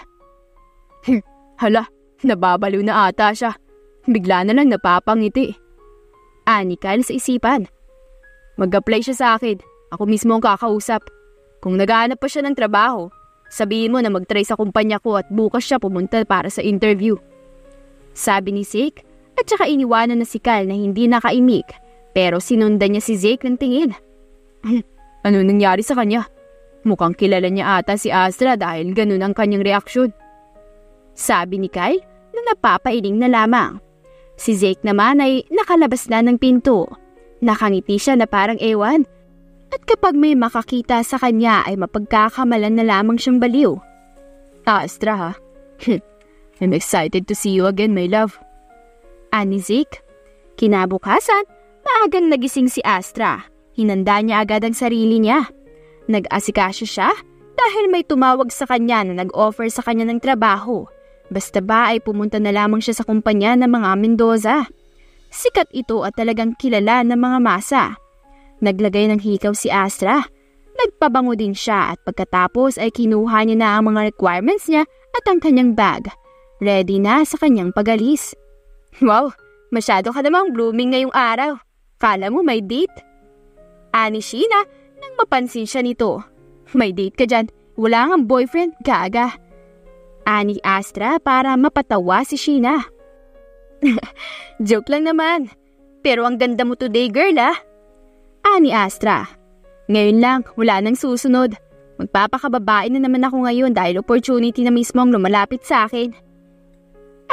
Hala, nababaliw na ata siya. Bigla na lang napapangiti. Ani Kyle sa isipan. Mag-apply siya sa akin. Ako mismo ang kakausap. Kung naghahanap pa siya ng trabaho, sabihin mo na mag-try sa kumpanya ko at bukas siya pumunta para sa interview. Sabi ni Zeke at saka iniwanan na si Kyle na hindi nakaimik pero sinundan niya si Zeke ng tingin. Ano nangyari sa kanya? Mukhang kilala niya ata si Astra dahil ganun ang kanyang reaksyon. Sabi ni Kyle na napapailing na lamang. Si Zeke naman ay nakalabas na ng pinto. Nakangiti siya na parang ewan. At kapag may makakita sa kanya ay mapagkakamalan na lamang siyang baliw. Astra ha? I'm excited to see you again, my love. Ani Zeke. Kinabukasan, maagang nagising si Astra. Hinanda niya agad ang sarili niya. Nag-asikaso siya dahil may tumawag sa kanya na nag-offer sa kanya ng trabaho. Basta ba ay pumunta na lamang siya sa kumpanya ng mga Mendoza. Sikat ito at talagang kilala ng mga masa. Naglagay ng hikaw si Astra. Nagpabango din siya at pagkatapos ay kinuha niya na ang mga requirements niya at ang kanyang bag. Ready na sa kanyang pag-alis. Wow, masyado ka namang blooming ngayong araw. Kala mo may date? Ani Sheena nang mapansin siya nito. May date ka dyan. Wala kang boyfriend, gaga. Ani Astra para mapatawa si Sheena. Joke lang naman. Pero ang ganda mo today, girl, ah. Ani Astra. Ngayon lang, wala nang susunod. Magpapakababae na naman ako ngayon dahil opportunity na mismo ang lumalapit sa akin.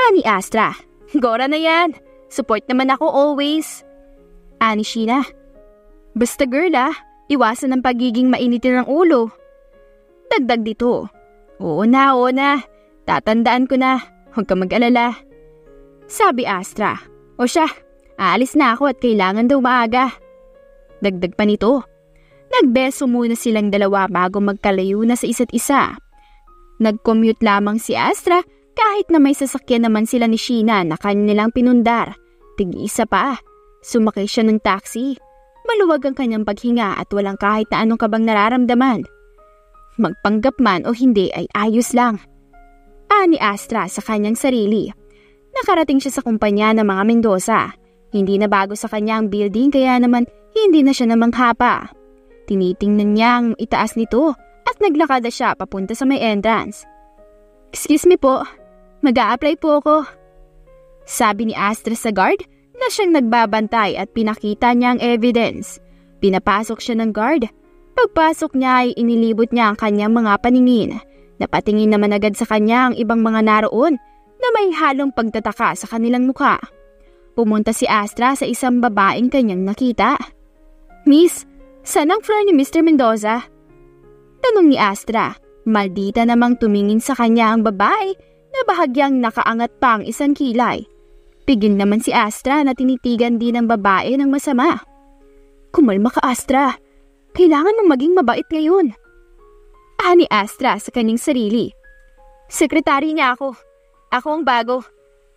Ani Astra. Gora na yan. Support naman ako always. Ani Sheena. Basta girl, ah. Iwasan ang pagiging mainitin ng ulo. Dagdag dito. Oo na. Tatandaan ko na. Huwag ka mag-alala. Sabi Astra. O siya, aalis na ako at kailangan daw maaga. Dagdag pa nito. Nagbeso muna silang dalawa bago magkalayo na sa isa't isa. Nag-commute lamang si Astra kahit na may sasakyan naman sila ni Sheena na kanilang pinundar. Tig-isa pa. Sumakay siya ng taxi. Maluwag ang kanyang paghinga at walang kahit na anong kabang nararamdaman. Magpanggap man o hindi ay ayos lang. Ani Astra sa kanyang sarili. Nakarating siya sa kumpanya ng mga Mendoza. Hindi na bago sa kanya ang building kaya naman hindi na siya namangha pa. Tinitingnan niya ang itaas nito at naglakad na siya papunta sa may entrance. Excuse me po, mag-a-apply po ako. Sabi ni Astra sa guard na siyang nagbabantay at pinakita niya ang evidence. Pinapasok siya ng guard. Pagpasok niya ay inilibot niya ang kanyang mga paningin. Napatingin naman agad sa kanya ang ibang mga naroon na may halong pagtataka sa kanilang mukha. Pumunta si Astra sa isang babaeng kanyang nakita. Miss, saan ang floor ni Mr. Mendoza? Tanong ni Astra. Maldita namang tumingin sa kanya ang babae na bahagyang nakaangat pa ang isang kilay. Pigil naman si Astra na tinitigan din ng babae ng masama. Kumalma ka, Astra. Kailangan mong maging mabait ngayon. Ani Astra sa kanyang sarili. Sekretary niya ako. Ako ang bago.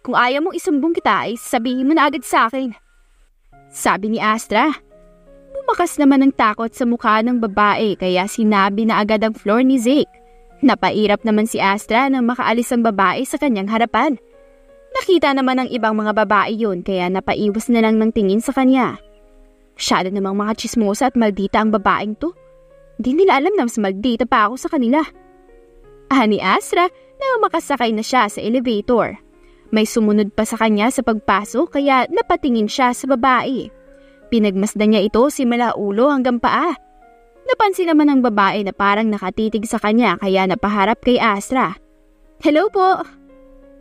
Kung ayaw mong isumbong kita ay sabihin mo na agad sa akin. Sabi ni Astra. Bumakas naman ang takot sa mukha ng babae kaya sinabi na agad ang floor ni Zeke. Napairap naman si Astra nang makaalis ang babae sa kanyang harapan. Nakita naman ng ibang mga babae yun kaya napaiwas na lang ng tingin sa kanya. Masyado namang mga chismosa at maldita ang babaeng to. Di nila alam na mas maldita pa ako sa kanila. Ani Astra na makasakay na siya sa elevator. May sumunod pa sa kanya sa pagpasok kaya napatingin siya sa babae. Pinagmasdan niya ito simula ulo hanggang paa. Napansin naman ng babae na parang nakatitig sa kanya kaya napaharap kay Astra. Hello po!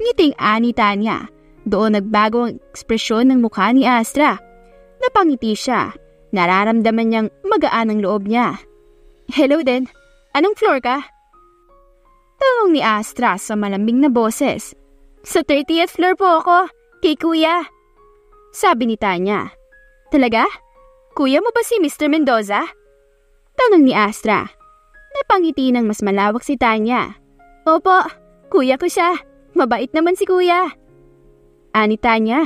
Ngiting anita niya. Doon nagbago ang ekspresyon ng mukha ni Astra. Napangiti siya. Nararamdaman niyang magaan ang loob niya. Hello din. Anong floor ka? Tanong ni Astra sa malambing na boses. Sa 30th floor po ako. Kay kuya. Sabi ni Tanya. Talaga? Kuya mo ba si Mr. Mendoza? Tanong ni Astra. Napangiti ng mas malawak si Tanya. Opo, kuya ko siya. Mabait naman si kuya. Ani Tanya.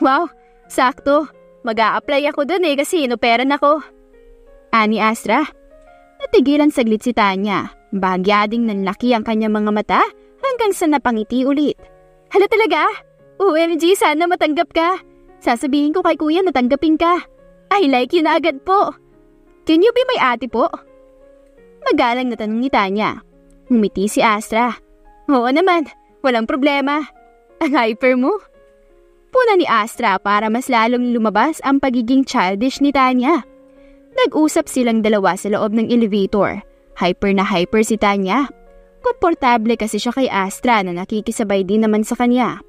Wow, sakto. Mag-a-apply ako dun kasi inoperan ako. Ani Astra. Natigilan saglit si Tanya. Bagyading nanlaki ang kanyang mga mata hanggang sa napangiti ulit. Hala talaga? OMG, sana matanggap ka. Sasabihin ko kay kuya na tanggapin ka. I like you na agad po. Can you be my ate po? Magalang na tanong ni Tanya. Ngumiti si Astra. Oo naman, walang problema. Ang hyper mo. Puna ni Astra para mas lalong lumabas ang pagiging childish ni Tanya. Nag-usap silang dalawa sa loob ng elevator. Hyper na hyper si Tanya. Komportable kasi siya kay Astra na nakikisabay din naman sa kanya.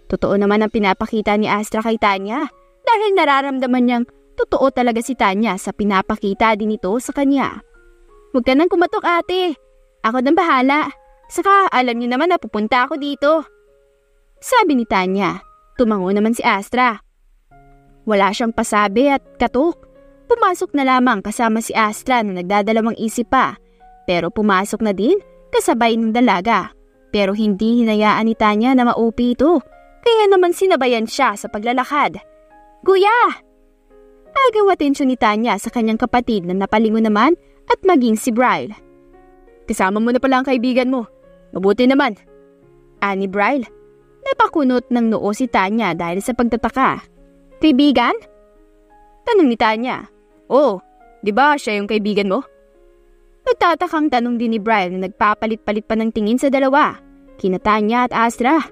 Totoo naman ang pinapakita ni Astra kay Tanya dahil nararamdaman niyang totoo talaga si Tanya sa pinapakita din ito sa kanya. Huwag ka nang kumatok ate. Ako nang bahala. Saka alam niyo naman na pupunta ako dito. Sabi ni Tanya. Tumango naman si Astra. Wala siyang pasabi at katok. Pumasok na lamang kasama si Astra na nagdadalawang isip pa. Pero pumasok na din kasabay ng dalaga. Pero hindi hinayaan ni Tanya na maupi ito. Kaya naman sinabayan siya sa paglalakad. Kuya! Agaw atensyon ni Tanya sa kanyang kapatid na napalingon naman at maging si Bryle. Kasama mo na pala ang kaibigan mo. Mabuti naman. Ani Bryle. Napakunot ng noo si Tanya dahil sa pagtataka. Kaibigan? Tanong ni Tanya. Oh, di ba siya yung kaibigan mo? Nagtatakang tanong din ni Bryle na nagpapalit-palit pa ng tingin sa dalawa. kina Tanya at Astra.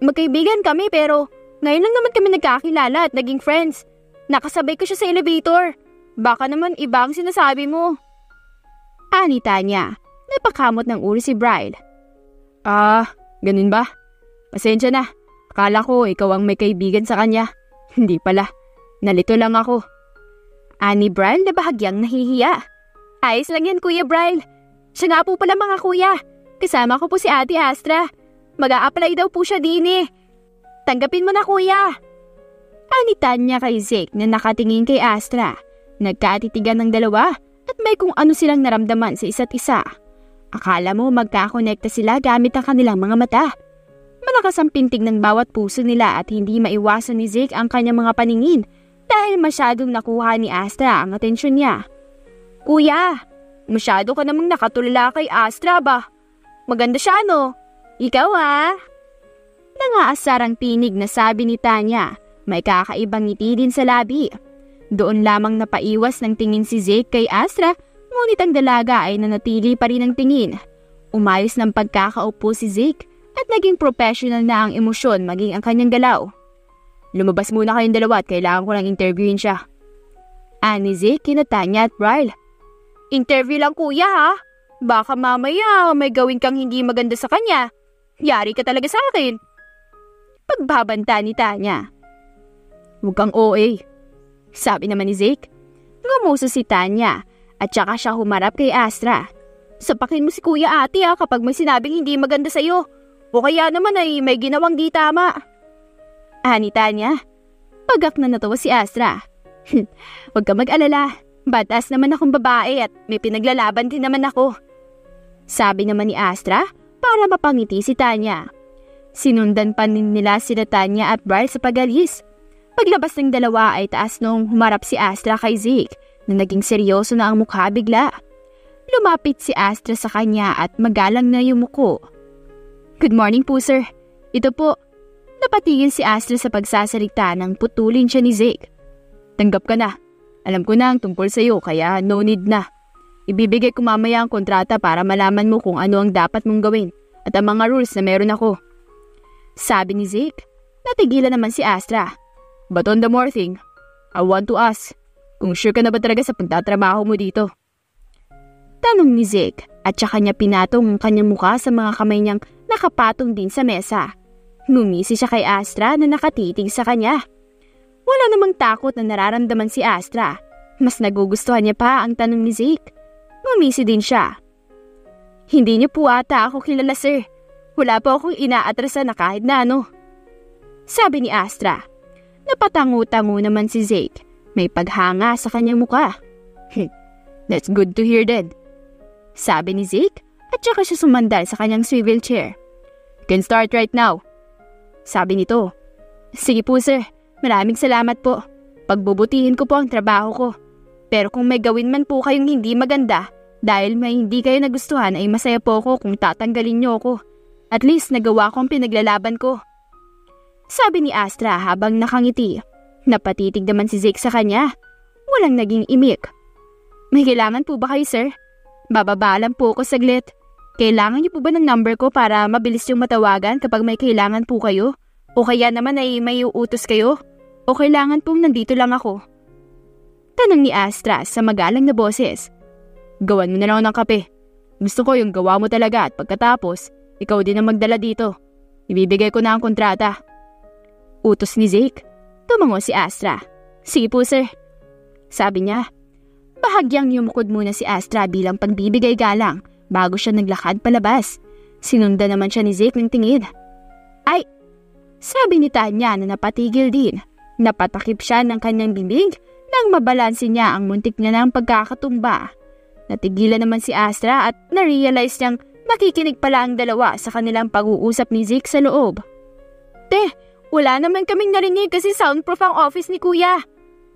Magkaibigan kami pero ngayon lang naman kami nagkakilala at naging friends. Nakasabay ko siya sa elevator. Baka naman iba ang sinasabi mo. Ani Tanya, napakamot ng uri si Bryle. Ganun ba? Pasensya na. Akala ko ikaw ang may kaibigan sa kanya. Hindi pala. Nalito lang ako. Ani Bryle na bahagyang nahihiya. Ayos lang yan, Kuya Bryle. Siya nga po pala mga kuya. Kasama ko po si Ate Astra. Mag-a-apply daw po siya din eh. Tanggapin mo na, kuya. Ani Tanya kay Zeke na nakatingin kay Astra. Nagkatitigan ng dalawa at may kung ano silang naramdaman sa isa't isa. Akala mo magkakonekta sila gamit ang kanilang mga mata. Malakas ang pintig ng bawat puso nila at hindi maiwasan ni Zeke ang kanyang mga paningin dahil masyadong nakuha ni Astra ang atensyon niya. Kuya, masyado ka namang nakatulala kay Astra ba? Maganda siya no? Ikaw Nangaasar ang tinig na sabi ni Tanya. May kakaibang ngiti din sa labi. Doon lamang napaiwas ng tingin si Zeke kay Astra, ngunit ang dalaga ay nanatili pa rin ang tingin. Umayos ng pagkakaupo si Zeke at naging professional na ang emosyon maging ang kanyang galaw. Lumabas muna kayong dalawa at kailangan ko lang interviewin siya. Ani Zeke kina Tanya at Bryle. Interview lang kuya ha? Baka mamaya may gawin kang hindi maganda sa kanya. Yari ka talaga sa akin. Pagbabanta ni Tanya. Huwag kang OA. Sabi naman ni Zeke. Ngumuso si Tanya at saka siya humarap kay Astra. Sapakin mo si Kuya Ate kapag may sinabing hindi maganda sa'yo. O kaya naman ay may ginawang di tama. Ani Tanya. Pagak na natawa si Astra. Huwag ka mag-alala. Batas naman akong babae at may pinaglalaban din naman ako. Sabi naman ni Astra para mapangiti si Tanya. Sinundan pa nila sila Tanya at Bryle sa pag-alis. Paglabas ng dalawa ay taas nung humarap si Astra kay Zeke na naging seryoso na ang mukha bigla. Lumapit si Astra sa kanya at magalang na yumuko. Good morning po sir. Ito po. Napatigil si Astra sa pagsasalita nang putulin siya ni Zeke. Tanggap ka na. Alam ko na ang tungkol sa iyo kaya no need na. Ibibigay ko mamaya ang kontrata para malaman mo kung ano ang dapat mong gawin at ang mga rules na meron ako. Sabi ni Zeke. Natigilan naman si Astra. But on the more thing, I want to ask, kung sure ka na ba talaga sa pagtatrabaho mo dito? Tanong ni Zeke at saka niya pinatong ang kanyang mukha sa mga kamay niyang nakapatong din sa mesa. Ngumisi siya kay Astra na nakatitig sa kanya. Wala namang takot na nararamdaman si Astra. Mas nagugustuhan niya pa ang tanong ni Zeke. Ngumisi din siya. Hindi niyo po ata ako kilala sir. Wala po akong inaatrasan na kahit na ano. Sabi ni Astra. Napatango-tango naman si Zeke. May paghanga sa kanyang mukha. That's good to hear then. Sabi ni Zeke at saka siya sumandal sa kanyang swivel chair. Can start right now. Sabi nito. Sige po sir, maraming salamat po. Pagbubutihin ko po ang trabaho ko. Pero kung may gawin man po kayong hindi maganda, dahil may hindi kayo nagustuhan ay masaya po ako kung tatanggalin niyo ako. At least nagawa ko ang pinaglalaban ko. Sabi ni Astra habang nakangiti. Napatitig naman si Zeke sa kanya. Walang naging imik. May kailangan po ba kayo sir? Bababa lang po ako saglit. Kailangan niyo po ba ng number ko para mabilis yung matawagan kapag may kailangan po kayo? O kaya naman ay may uutos kayo? O kailangan pong nandito lang ako? Tanong ni Astra sa magalang na boses. Gawan mo na lang ng kape. Gusto ko yung gawa mo talaga at pagkatapos, ikaw din ang magdala dito. Ibibigay ko na ang kontrata. Utos ni Zeke. Tumango si Astra. Sige po sir. Sabi niya. Bahagyang yumukod muna si Astra bilang pagbibigay galang bago siya naglakad palabas. Sinundan naman siya ni Zeke ng tingin. Ay! Sabi ni Tanya na napatigil din. Napatakip siya ng kanyang bibig nang mabalansin niya ang muntik niya ng pagkakatumba. Natigilan naman si Astra at na-realize niyang nakikinig pala ang dalawa sa kanilang pag-uusap ni Zeke sa loob. Te, wala naman kaming narinig kasi soundproof ang office ni Kuya.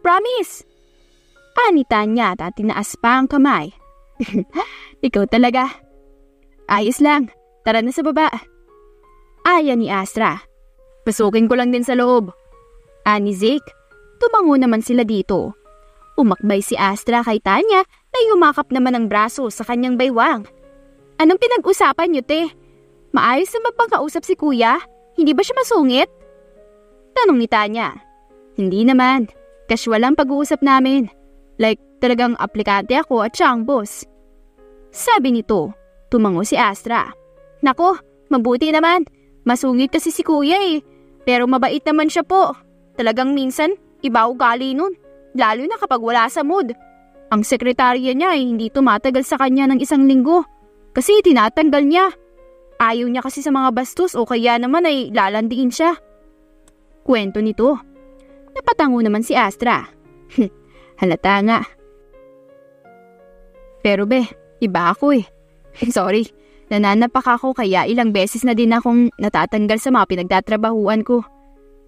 Promise! Ani Tanya at tinaas pa ang kamay. Ikaw talaga. Ayos lang, tara na sa baba. Aya ni Astra. Pasukin ko lang din sa loob. Ani Zeke. Tumango naman sila dito. Umakbay si Astra kay Tanya na yumakap naman ang braso sa kanyang baywang. Anong pinag-usapan niyo, te? Maayos naman bang kausap si kuya? Hindi ba siya masungit? Tanong ni Tanya. Hindi naman. Casual lang pag-uusap namin. Like talagang aplikante ako at siya ang boss. Sabi nito. Tumango si Astra. Nako, mabuti naman. Masungit kasi si kuya eh. Pero mabait naman siya po. Talagang minsan, iba ugali nun. Lalo na kapag wala sa mood. Ang sekretarya niya ay hindi tumatagal sa kanya ng 1 linggo. Kasi tinatanggal niya. Ayaw niya kasi sa mga bastos o kaya naman ay lalandiin siya. Kwento nito. Napatango naman si Astra. Halata nga. Pero iba ako eh. Sorry, nananapak ako kaya ilang beses na din akong natatanggal sa mga pinagtatrabahuan ko.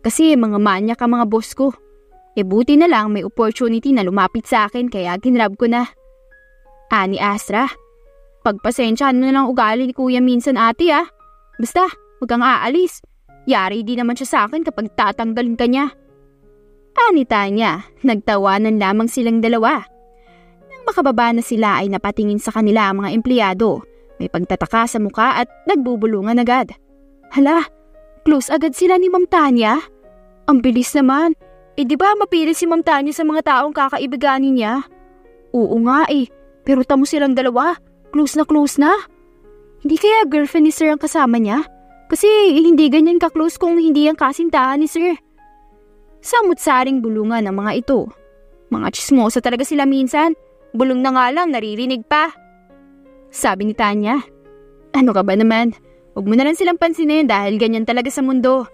Kasi mga manyak ang mga boss ko. Buti na lang may opportunity na lumapit sa akin kaya ginrab ko na. Ani Astra, pagpasensyahan mo na lang ugali ni kuya minsan ate ah. Basta, huwag kang aalis. Yari di naman siya sa akin kapag tatanggalin ka niya. Ani Tanya, nagtawanan lamang silang dalawa. Nang makababa na sila ay napatingin sa kanila ang mga empleyado. May pagtataka sa muka at nagbubulungan agad. Hala, close agad sila ni Ma'am Tanya? Ang bilis naman. Di ba mapili si Ma'am Tanya sa mga taong kakaibiganin niya? Oo nga pero tamo silang dalawa. Close na. Hindi kaya girlfriend ni Sir ang kasama niya? Kasi hindi ganyan ka-close kung hindi ang kasintahan ni Sir. Samut-saring bulungan ng mga ito. Mga chismosa talaga sila minsan. Bulong na nga lang, naririnig pa. Sabi ni Tanya. Ano ka ba naman? Huwag mo na lang silang pansinin dahil ganyan talaga sa mundo.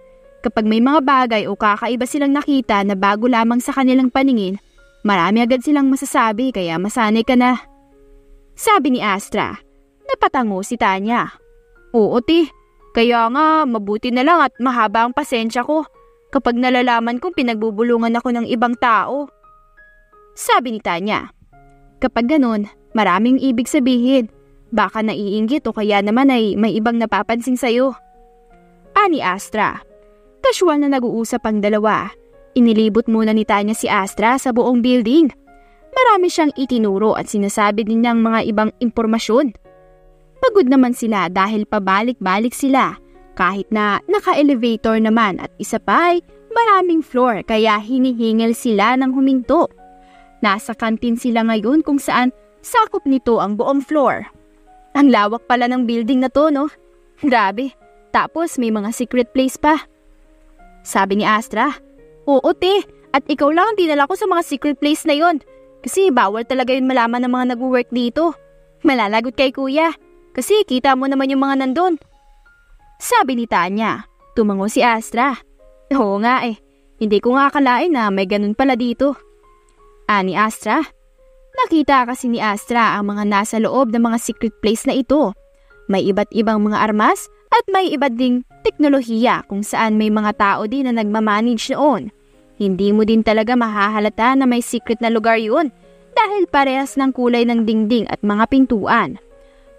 Kapag may mga bagay o kakaiba silang nakita na bago lamang sa kanilang paningin, marami agad silang masasabi kaya masanay ka na. Sabi ni Astra. Napatango si Tanya. Oo kaya nga mabuti na lang at mahaba ang pasensya ko kapag nalalaman kong pinagbubulungan ako ng ibang tao. Sabi ni Tanya. Kapag ganun, maraming ibig sabihin. Baka naiinggit o kaya naman ay may ibang napapansin sa'yo. Ani Astra. Casual na nag-uusap ang dalawa. Inilibot muna ni Tanya si Astra sa buong building. Marami siyang itinuro at sinasabi din ng mga ibang impormasyon. Pagod naman sila dahil pabalik-balik sila. Kahit na naka-elevator naman at isa pa ay maraming floor kaya hinihingil sila ng huminto. Nasa kantin sila ngayon kung saan sakop nito ang buong floor. Ang lawak pala ng building na to, no? Grabe. Tapos may mga secret place pa. Sabi ni Astra. Oo at ikaw lang ang dinala ko sa mga secret place na yon. Kasi bawal talaga yun malaman ng mga nag-work dito. Malalagot kay kuya. Kasi kita mo naman yung mga nandun. Sabi ni Tanya. Tumango si Astra. Oo nga hindi ko nga akalain na may ganun pala dito. Ani Astra. Nakita kasi ni Astra ang mga nasa loob ng mga secret place na ito. May iba't ibang mga armas at may iba ding teknolohiya kung saan may mga tao din na nagmamanage noon. Hindi mo din talaga mahahalata na may secret na lugar yun dahil parehas ng kulay ng dingding at mga pintuan.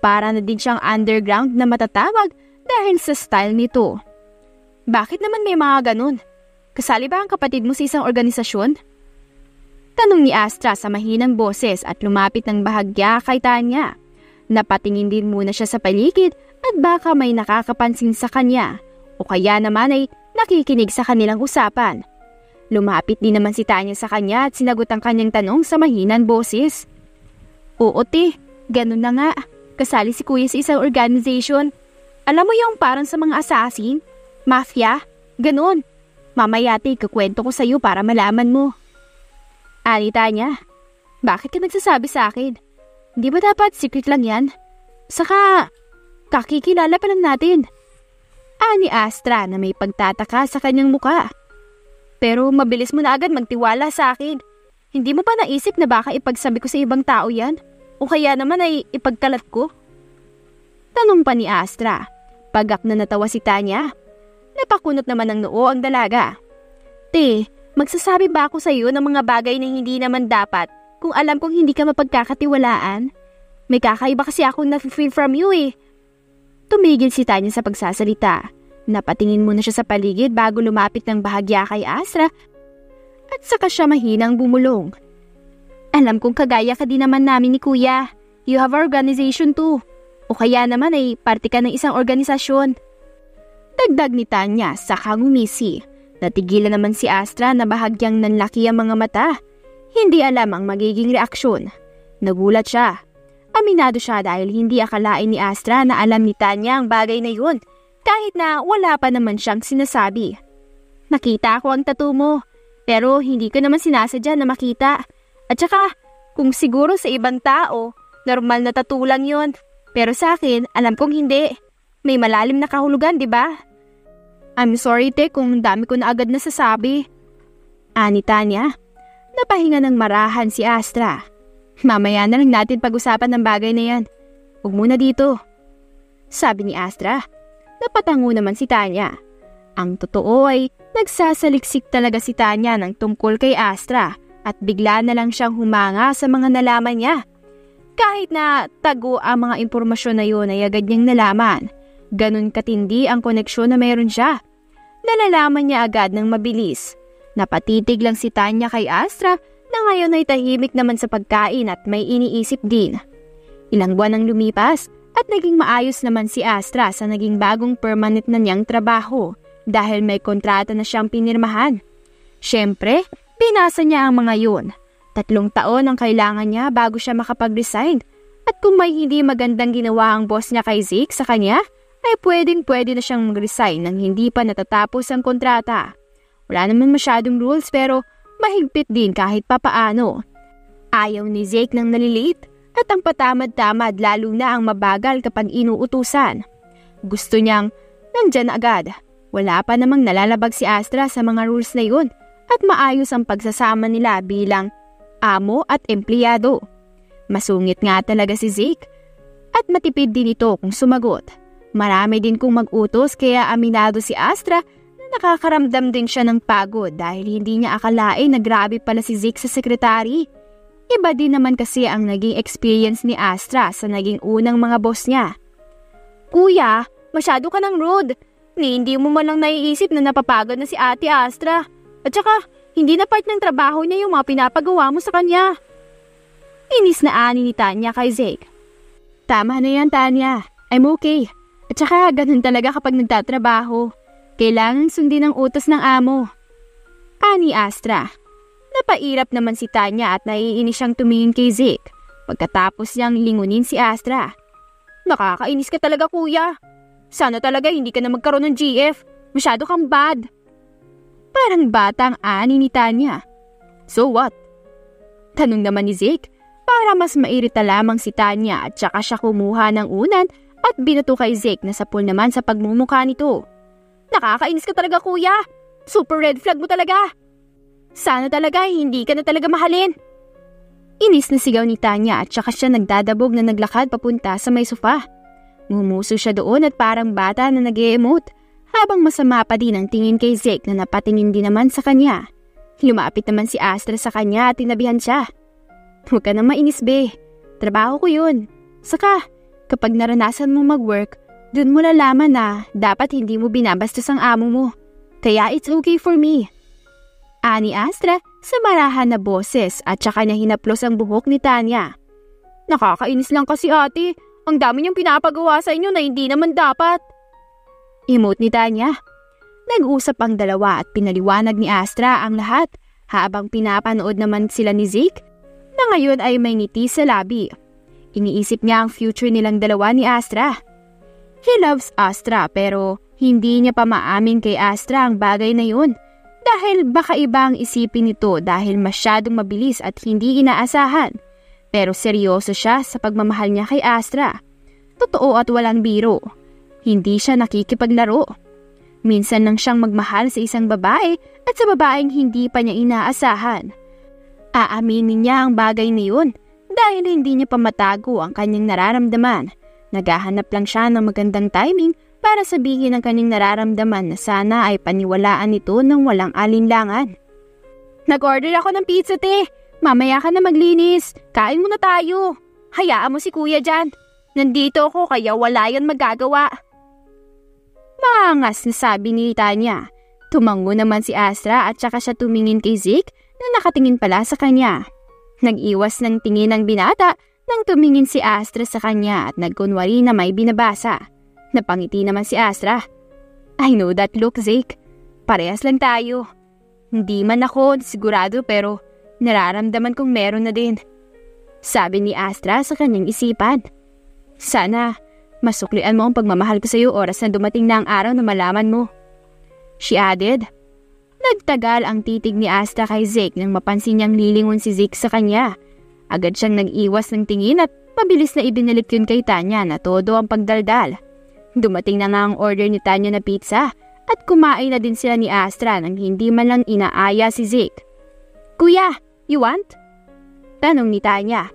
Para na din siyang underground na matatawag dahil sa style nito. Bakit naman may mga ganun? Kasali ba ang kapatid mo sa isang organisasyon? Tanong ni Astra sa mahinang boses at lumapit ng bahagya kay Tanya. Napatingin din muna siya sa paligid at baka may nakakapansin sa kanya o kaya naman ay nakikinig sa kanilang usapan. Lumapit din naman si Tanya sa kanya at sinagot ang kanyang tanong sa mahinang boses. Oo ganun na nga. Kasali si kuya sa isang organization. Alam mo yung parang sa mga assassin? Mafia? Ganun. Mamaya kukwento ko sa'yo para malaman mo. Ani Tanya, bakit ka nagsasabi sa akin? Di ba dapat secret lang yan? Saka, kakikilala pa lang natin. Ani Astra na may pagtataka sa kanyang muka. Pero mabilis mo na agad magtiwala sa akin. Hindi mo pa naisip na baka ipagsabi ko sa ibang tao yan? O kaya naman ay ipagkalat ko? Tanong pa ni Astra. Pagak na natawa si Tanya. Napakunot naman ng noo ang dalaga. Magsasabi ba ako sa iyo ng mga bagay na hindi naman dapat kung alam kong hindi ka mapagkakatiwalaan? May kakaiba kasi akong na-feel from you Tumigil si Tanya sa pagsasalita. Napatingin muna siya sa paligid bago lumapit ng bahagya kay Astra at saka siya mahinang bumulong. Alam kong kagaya ka din naman namin ni Kuya. You have organization too. O kaya naman ay parte ka ng isang organisasyon. Dagdag ni Tanya sa ngumisi. Natigilan naman si Astra na bahagyang nanlaki ang mga mata. Hindi alam ang magiging reaksyon. Nagulat siya. Aminado siya dahil hindi akalain ni Astra na alam ni Tanya ang bagay na yun, kahit na wala pa naman siyang sinasabi. Nakita ko ang tattoo mo, pero hindi ko naman sinasadya na makita. At saka, kung siguro sa ibang tao, normal na tattoo lang yun. Pero sa akin, alam kong hindi. May malalim na kahulugan, di ba? I'm sorry, te, kung dami ko na agad nasasabi. Ani Tanya. Napahinga ng marahan si Astra. Mamaya na lang natin pag-usapan ng bagay na yan. Huwag muna dito. Sabi ni Astra. Napatango naman si Tanya. Ang totoo ay nagsasaliksik talaga si Tanya ng tungkol kay Astra at bigla na lang siyang humanga sa mga nalaman niya. Kahit na tago ang mga impormasyon na yun ay agad niyang nalaman. Ganun katindi ang koneksyon na mayroon siya. Nalalaman niya agad ng mabilis. Napatitig lang si Tanya kay Astra na ngayon ay tahimik naman sa pagkain at may iniisip din. Ilang buwan ang lumipas at naging maayos naman si Astra sa naging bagong permanent na niyang trabaho dahil may kontrata na siyang pinirmahan. Siyempre, binasa niya ang mga yun. 3 taon ang kailangan niya bago siya makapag-resign. At kung may hindi magandang ginawa ang boss niya kay Zeke sa kanya, ay pwedeng-pwede na siyang mag-resign nang hindi pa natatapos ang kontrata. Wala naman masyadong rules pero mahigpit din kahit papaano. Ayaw ni Zeke ng nalilit at ang patamad-tamad lalo na ang mabagal kapag inuutusan. Gusto niyang nandyan agad. Wala pa namang nalalabag si Astra sa mga rules na yun at maayos ang pagsasama nila bilang amo at empleyado. Masungit nga talaga si Zeke at matipid din ito kung sumagot. Marami din kung mag-utos kaya aminado si Astra na nakakaramdam din siya ng pagod dahil hindi niya akalain na grabe pala si Zeke sa sekretary. Iba din naman kasi ang naging experience ni Astra sa naging unang mga boss niya. Kuya, masyado ka ng rude. Hindi mo man lang naiisip na napapagod na si Ate Astra. At saka, hindi na part ng trabaho niya yung mga pinapagawa mo sa kanya. Inis na ani ni Tanya kay Zeke. Tama na yan, Tanya. I'm okay. At saka, ganun talaga kapag nagtatrabaho. Kailangan sundin ang utos ng amo. Ani Astra. Napairap naman si Tanya at naiinis siyang tumingin kay Zeke. Pagkatapos niyang lingunin si Astra. Nakakainis ka talaga, kuya. Sana talaga hindi ka na magkaroon ng GF. Masyado kang bad. Parang batang ani ni Tanya. So what? Tanong naman ni Zeke para mas mairita lamang si Tanya at saka siya kumuha ng unan at binato kay Zeke na sapul naman sa pagmumukha nito. Nakakainis ka talaga, kuya. Super red flag mo talaga. Sana talaga hindi ka na talaga mahalin. Inis na sigaw ni Tanya at saka siya nagdadabog na naglakad papunta sa may sofa. Ngumuso siya doon at parang bata na nag-e-emote habang masama pa din ang tingin kay Zeke na napatingin din naman sa kanya. Lumapit naman si Astra sa kanya at tinabihan siya. Huwag ka na mainis, be. Trabaho ko yun. Saka, kapag naranasan mo mag-work, dun mo lalaman na dapat hindi mo binabastos ang amo mo. Kaya it's okay for me. Ani Astra sa marahan na boses at saka niya hinaplos ang buhok ni Tanya. Nakakainis lang kasi ate. Ang dami niyang pinapagawa sa inyo na hindi naman dapat. Emote ni Tanya. Nag-usap ang dalawa at pinaliwanag ni Astra ang lahat habang pinapanood naman sila ni Zeke na ngayon ay may ngiti sa labi. Iniisip niya ang future nilang dalawa ni Astra. He loves Astra pero hindi niya pa maamin kay Astra ang bagay na yun dahil baka iba ang isipin nito dahil masyadong mabilis at hindi inaasahan. Pero seryoso siya sa pagmamahal niya kay Astra. Totoo at walang biro. Hindi siya nakikipaglaro. Minsan lang siyang magmahal sa isang babae at sa babaeng hindi pa niya inaasahan. Aaminin niya ang bagay na yun dahil hindi niya pa matago ang kanyang nararamdaman. Naghahanap lang siya ng magandang timing para sabihin ang kanyang nararamdaman na sana ay paniwalaan nito ng walang alinlangan. Nag-order ako ng pizza, te. Mamaya ka na maglinis. Kain muna tayo. Hayaan mo si kuya dyan. Nandito ako kaya wala yan magagawa. Maangas na sabi ni Tanya. Tumango naman si Astra at saka siya tumingin kay Zeke na nakatingin pala sa kanya. Nag-iwas ng tingin ng binata Nang tumingin si Astra sa kanya at nagkunwari na may binabasa, napangiti naman si Astra. I know that look, Zeke. Parehas lang tayo. Hindi man ako sigurado pero nararamdaman kong meron na din. Sabi ni Astra sa kanyang isipan. Sana masuklian mo ang pagmamahal ko sa iyo oras na dumating na ang araw na malaman mo. She added. Nagtagal ang titig ni Astra kay Zeke nang mapansin niyang lilingon si Zeke sa kanya. Agad siyang nag-iwas ng tingin at mabilis na ibinalik yun kay Tanya na todo ang pagdaldal. Dumating na nga ang order ni Tanya na pizza at kumain na din sila ni Astra nang hindi man lang inaaya si Zeke. Kuya, you want? Tanong ni Tanya.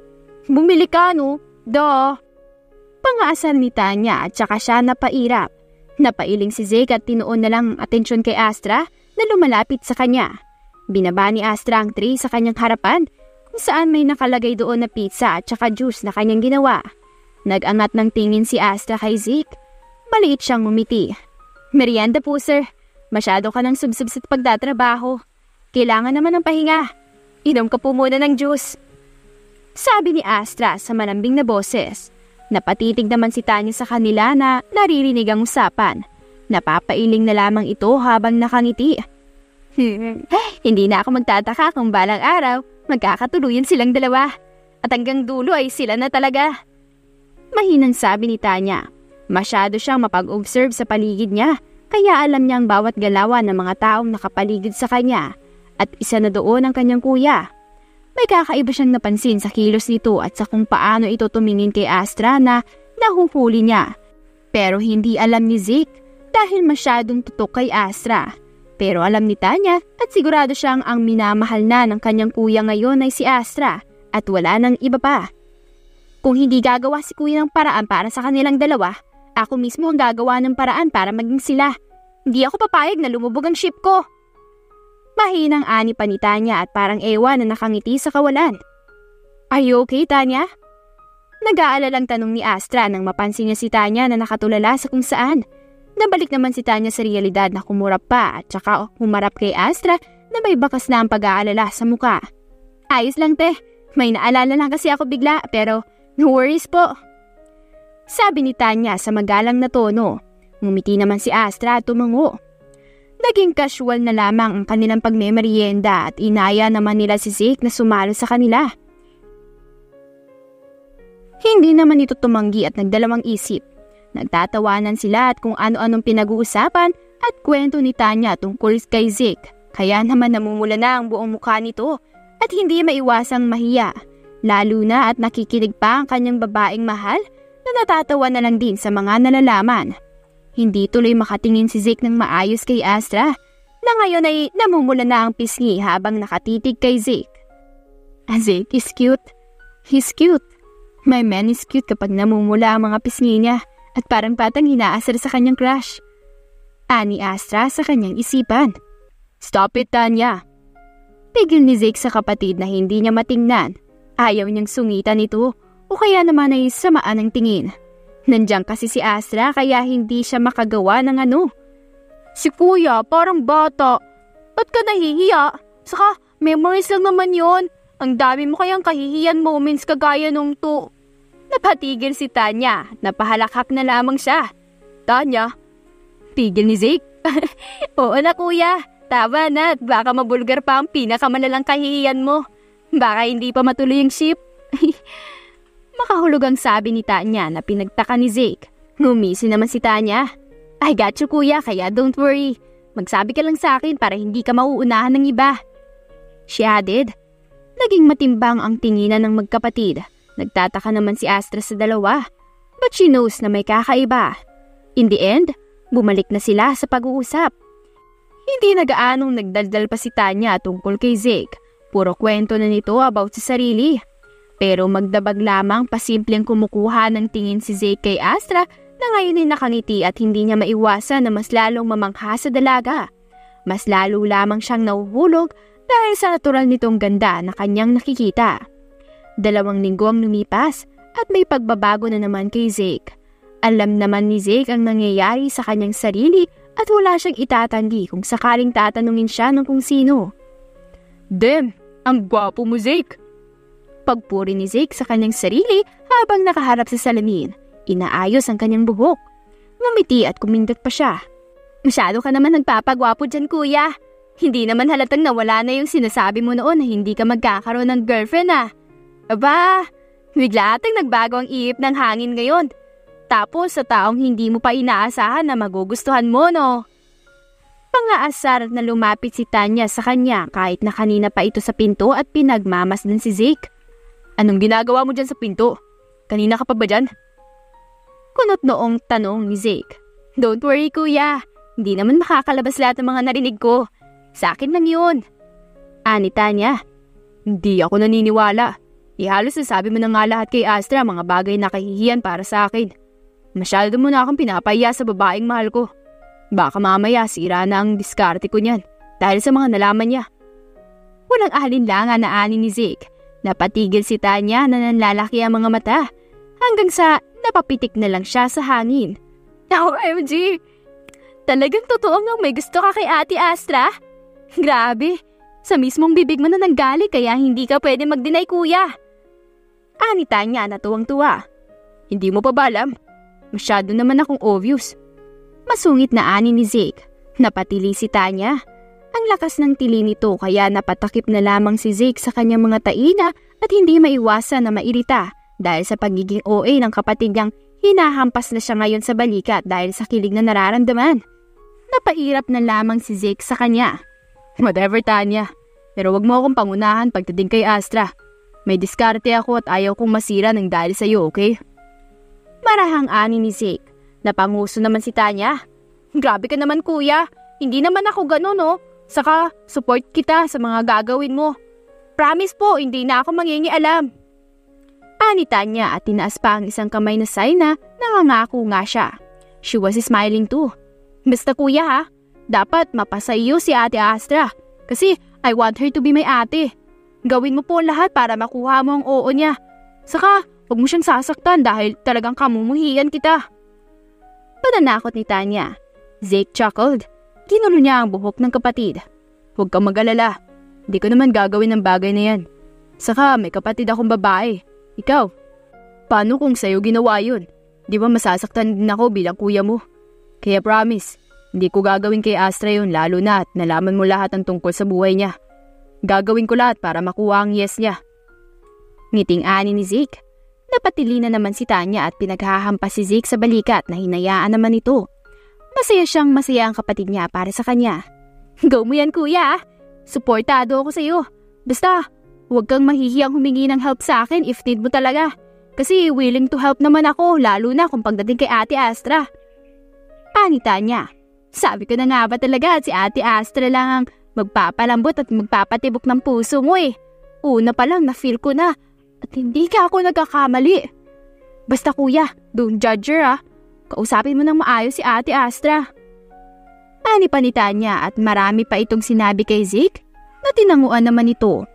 Bumili ka no? Duh. Pangaasar ni Tanya at saka siya napairap. Napailing si Zeke at tinuon na lang atensyon kay Astra na lumalapit sa kanya. Binaba ni Astra ang tray sa kanyang harapan kung saan may nakalagay doon na pizza at saka juice na kanyang ginawa. Nag-angat ng tingin si Astra kay Zeke. Maliit siyang ngumiti. Merienda po sir. Masyado ka nang subsub sa pagdatrabaho. Kailangan naman ng pahinga. Inom ka po muna ng juice. Sabi ni Astra sa malambing na boses. Napatitig naman si Tanya sa kanila na naririnig ang usapan. Napapailing na lamang ito habang nakangiti. Hindi na ako magtataka kung balang araw magkakatuluyan silang dalawa. At hanggang dulo ay sila na talaga. Mahinang sabi ni Tanya. Masyado siyang mapag-observe sa paligid niya. Kaya alam niya ang bawat galawan ng mga taong nakapaligid sa kanya. At isa na doon ang kanyang kuya. May kakaiba siyang napansin sa kilos nito at sa kung paano ito tumingin kay Astra na nahuhuli niya. Pero hindi alam ni Zeke dahil masyadong tutok kay Astra. Pero alam ni Tanya at sigurado siyang ang minamahal na ng kanyang kuya ngayon ay si Astra at wala nang iba pa. Kung hindi gagawa si kuya ng paraan para sa kanilang dalawa, ako mismo ang gagawa ng paraan para maging sila. Hindi ako papayag na lumubog ang ship ko. Mahinang ani pa ni Tanya at parang ewan na nakangiti sa kawalan. Are you okay, Tanya? Nag-aalalang tanong ni Astra nang mapansin niya si Tanya na nakatulala sa kung saan. Nabalik naman si Tanya sa realidad na kumurap pa at saka humarap kay Astra na may bakas na ang pag-aalala sa muka. Ayos lang te, may naalala lang kasi ako bigla pero no worries po. Sabi ni Tanya sa magalang na tono. Ngumiti naman si Astra at tumango. Naging casual na lamang ang kanilang pagmemerienda at inaya naman nila si Zeke na sumalo sa kanila. Hindi naman ito tumanggi at nagdalawang isip. Nagtatawanan sila at kung ano-anong pinag-uusapan at kwento ni Tanya tungkol kay Zeke. Kaya naman namumula na ang buong mukha nito at hindi maiwasang mahiya. Lalo na at nakikinig pa ang kanyang babaeng mahal na natatawa na lang din sa mga nalalaman. Hindi tuloy makatingin si Zeke ng maayos kay Astra na ngayon ay namumula na ang pisngi habang nakatitig kay Zeke. Zeke is cute. He's cute. My man is cute kapag namumula ang mga pisngi niya at parang patang hinaasar sa kanyang crush. Ani Astra sa kanyang isipan. Stop it, Tanya. Pigil ni Zeke sa kapatid na hindi niya matingnan. Ayaw niyang sungitan ito o kaya naman ay samaan ang tingin. Nandiyan kasi si Astra kaya hindi siya makagawa ng ano. Si kuya parang bata. Ba't ka nahihiya? Saka memories lang naman yon. Ang dami mo kayang kahihiyan moments kagaya nung to. Napatigil si Tanya. Napahalakhak na lamang siya. Tanya? Tigil ni Zeke. Oo na kuya. Tama na at baka mabulgar pa ang pinakamalalang kahihiyan mo. Baka hindi pa matuloy yung ship. Makahulog ang sabi ni Tanya na pinagtaka ni Zeke. Ngumisi naman si Tanya. I got you kuya kaya don't worry. Magsabi ka lang sa akin para hindi ka mauunahan ng iba. She added. Naging matimbang ang tinginan ng magkapatid. Nagtataka naman si Astra sa dalawa. But she knows na may kakaiba. In the end, bumalik na sila sa pag-uusap. Hindi nagaanong nagdaldal pa si Tanya tungkol kay Zeke. Puro kwento na nito about sa sarili. Pero magdabag lamang pasimpleng kumukuha ng tingin si Zeke kay Astra na ngayon ay nakangiti at hindi niya maiwasan na mas lalong mamangha sa dalaga. Mas lalo lamang siyang nahuhulog dahil sa natural nitong ganda na kanyang nakikita. 2 linggo ang lumipas at may pagbabago na naman kay Zeke. Alam naman ni Zeke ang nangyayari sa kanyang sarili at wala siyang itatanggi kung sakaling tatanungin siya ng kung sino. Damn, ang gwapo mo Zeke! Pagpuri ni Zeke sa kanyang sarili habang nakaharap sa salamin, inaayos ang kanyang buhok. Ngumiti at kumindot pa siya. Masyado ka naman nagpapagwapo dyan, kuya. Hindi naman halatang nawala na yung sinasabi mo noon na hindi ka magkakaroon ng girlfriend Aba, bigla atang nagbago ang ihip ng hangin ngayon. Tapos sa taong hindi mo pa inaasahan na magugustuhan mo, no? Pangaasar na lumapit si Tanya sa kanya kahit na kanina pa ito sa pinto at pinagmamasdan si Zeke. Anong ginagawa mo dyan sa pinto? Kanina ka pa ba dyan? Kunot noong tanong ni Zeke. Don't worry, kuya. Hindi naman makakalabas lahat ng mga narinig ko. Sa akin lang yun. Ani Tanya. Hindi ako naniniwala. Halos nasabi mo na nga lahat kay Astra mga bagay na kahihiyan para sa akin. Masyado mo na akong pinapahiya sa babaeng mahal ko. Baka mamaya sira na ang diskarte ko niyan dahil sa mga nalaman niya. Walang alinlangan na ani ni Zeke. Napatigil si Tanya na nanlalaki ang mga mata hanggang sa napapitik na lang siya sa hangin. OMG! Talagang totoo ngang may gusto ka kay Ate Astra? Grabe! Sa mismong bibig mo na nanggali kaya hindi ka pwede mag-deny, kuya. Ani Tanya na tuwang-tuwa. Hindi mo pa ba alam? Masyado naman akong obvious. Masungit na ani ni Zeke. Napatili si Tanya. Ang lakas ng tili nito kaya napatakip na lamang si Zeke sa kanyang mga taina at hindi maiwasan na mairita dahil sa pagiging OA ng kapatid niyang hinahampas na siya ngayon sa balikat dahil sa kilig na nararamdaman. Napairap na lamang si Zeke sa kanya. Whatever, Tanya. Pero wag mo akong pangunahan pagdating kay Astra. May diskarte ako at ayaw kong masira ng dahil sa'yo, okay? Marahang ani ni Zeke. Napanguso naman si Tanya. Grabe ka naman, kuya. Hindi naman ako ganun, no? Saka, support kita sa mga gagawin mo. Promise po, hindi na ako mangingialam. Ani Tanya at tinaas pa ang isang kamay na sign na nangangako nga siya. She was smiling too. Basta kuya ha, dapat mapasa iyo si Ate Astra kasi I want her to be my ate. Gawin mo po lahat para makuha mo ang oo niya. Saka, huwag mo siyang sasaktan dahil talagang kamumuhian kita. Pananakot ni Tanya. Zeke chuckled. Tinulo niya ang buhok ng kapatid. Huwag kang mag-alala. Di ko naman gagawin ang bagay na yan. Saka may kapatid akong babae. Ikaw, paano kung sa'yo ginawa yun? Di ba masasaktan din ako bilang kuya mo? Kaya promise, hindi ko gagawin kay Astra yun lalo na at nalaman mo lahat ang tungkol sa buhay niya. Gagawin ko lahat para makuha ang yes niya. Ngiting ani ni Zeke. Napatili na naman si Tanya at pinaghahampas si Zeke sa balikat na hinayaan naman ito. Masaya siyang masaya ang kapatid niya para sa kanya. Go mo yan, kuya. Suportado ako sa'yo. Basta, huwag kang mahihiyang humingi ng help sa akin if need mo talaga. Kasi willing to help naman ako lalo na kung pagdating kay Ate Astra. Ani Tanya. Sabi ko na nga ba talaga at si Ate Astra lang ang magpapalambot at magpapatibok ng puso mo eh. Una pa lang na-feel ko na at hindi ka ako nagkakamali. Basta kuya, don't judge her Kausapin mo ng maayos si Ate Astra. Ani pa ni Tanya at marami pa itong sinabi kay Zeke na tinanguan naman ito.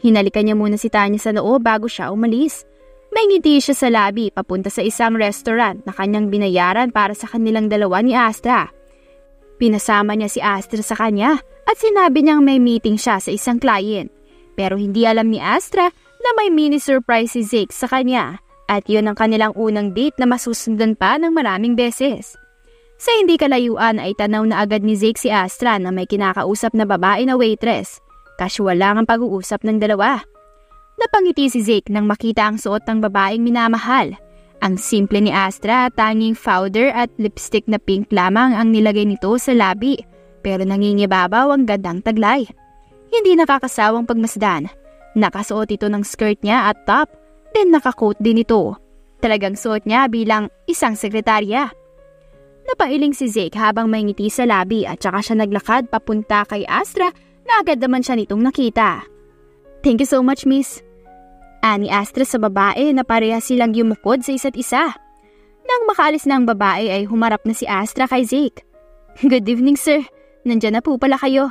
Hinalikan niya muna si Tanya sa noo bago siya umalis. May ngiti siya sa labi papunta sa isang restaurant na kanyang binayaran para sa kanilang dalawa ni Astra. Pinasama niya si Astra sa kanya at sinabi niyang may meeting siya sa isang client. Pero hindi alam ni Astra na may mini surprise si Zeke sa kanya at yun ang kanilang unang date na masusundan pa ng maraming beses. Sa hindi kalayuan ay tanaw na agad ni Zeke si Astra na may kinakausap na babae na waitress. Casual lang ang pag-uusap ng dalawa. Napangiti si Zeke nang makita ang suot ng babaeng minamahal. Ang simple ni Astra, tanging powder at lipstick na pink lamang ang nilagay nito sa labi. Pero nangingibabaw ang gandang taglay. Hindi nakakasawang pagmasdan. Nakasuot ito ng skirt niya at top, then nakakoat din ito. Talagang suot niya bilang isang sekretarya. Napailing si Zeke habang may ngiti sa labi at saka siya naglakad papunta kay Astra na agad naman siya nitong nakita. Thank you so much, miss. Ani Astra sa babae na pareha silang yumukod sa isa't isa. Nang makaalis na ang babae ay humarap na si Astra kay Zeke. Good evening, sir. Nandyan na po pala kayo.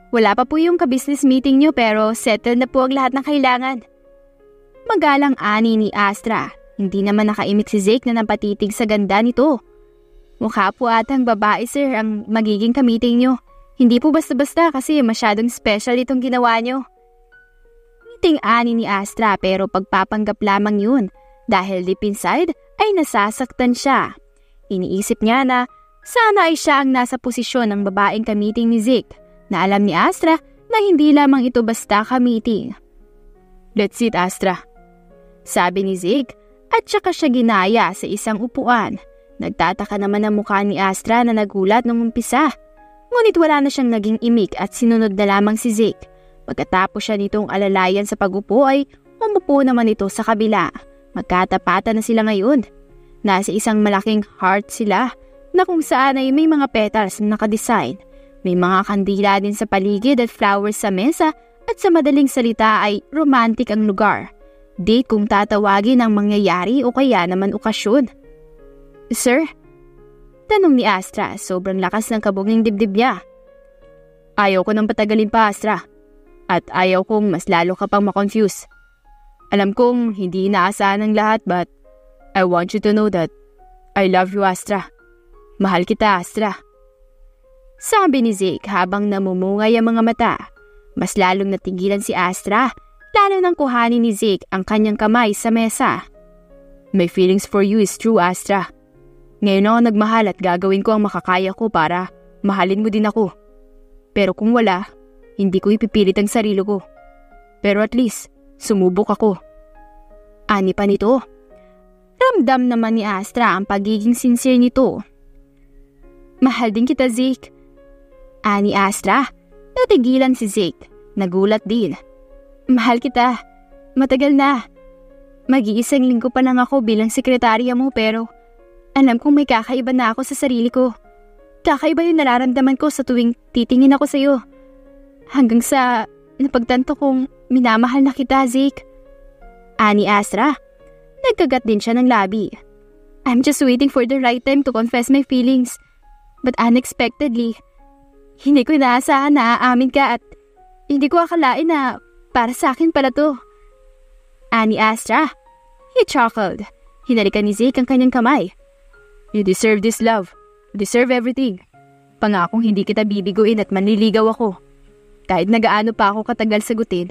Wala pa po yung ka-business meeting nyo pero settle na po ang lahat ng kailangan. Magalang ani ni Astra. Hindi naman nakaimik si Zeke na napatitig sa ganda nito. Mukha po atang babae, sir, ang magiging ka-meeting nyo. Hindi po basta-basta kasi masyadong special itong ginawa nyo. Munting ani ni Astra pero pagpapanggap lamang yun dahil deep inside ay nasasaktan siya. Iniisip niya na sana ay siya ang nasa posisyon ng babaeng kamiting ni Zeke na alam ni Astra na hindi lamang ito basta kamiting. "Let's sit, Astra," sabi ni Zeke at saka siya ginaya sa isang upuan. Nagtataka naman ang mukha ni Astra na nagulat nung umpisa. Ngunit wala na siyang naging imik at sinunod na lamang si Zeke. Pagkatapos siya nitong alalayan sa pag-upo ay umupo naman ito sa kabila. Magkatapatan na sila ngayon. Nasa isang malaking heart sila na kung saan ay may mga petals na nakadesign. May mga kandila din sa paligid at flowers sa mesa at sa madaling salita ay romantic ang lugar. Date kung tatawagin ang mangyayari o kaya naman okasyon. "Sir?" tanong ni Astra, sobrang lakas ng kabog ng dibdib niya. "Ayaw ko nang patagalin pa, Astra. At ayaw kong mas lalo ka pang makonfuse. Alam kong hindi inaasahan ang lahat but I want you to know that I love you, Astra. Mahal kita, Astra." Sabi ni Zeke habang namumungay ang mga mata. Mas lalong natigilan si Astra, lalo nang kuhanin ni Zeke ang kanyang kamay sa mesa. "My feelings for you is true, Astra. Ngayon ako nagmahal at gagawin ko ang makakaya ko para mahalin mo din ako. Pero kung wala, hindi ko ipipilit ang sarili ko. Pero at least, sumubok ako." Ani pa nito. Ramdam naman ni Astra ang pagiging sincere nito. "Mahal din kita, Zeke." Ani Astra. Natigilan si Zeke. Nagulat din. "Mahal kita. Matagal na. Mag-iisang linggo pa lang ako bilang sekretarya mo pero alam kong may kakaiba na ako sa sarili ko. Kakaiba yung nararamdaman ko sa tuwing titingin ako sa'yo. Hanggang sa napagtanto kong minamahal na kita, Zeke." Ani Astra. Nagkagat din siya ng labi. "I'm just waiting for the right time to confess my feelings. But unexpectedly, hindi ko inaasahan na aamin ka at hindi ko akalain na para sa akin pala to." Ani Astra. He chuckled. Hinalikan ni Zeke ang kanyang kamay. "You deserve this love. You deserve everything. Pangakong hindi kita bibiguin at manliligaw ako. Kahit nagaano pa ako katagal sagutin,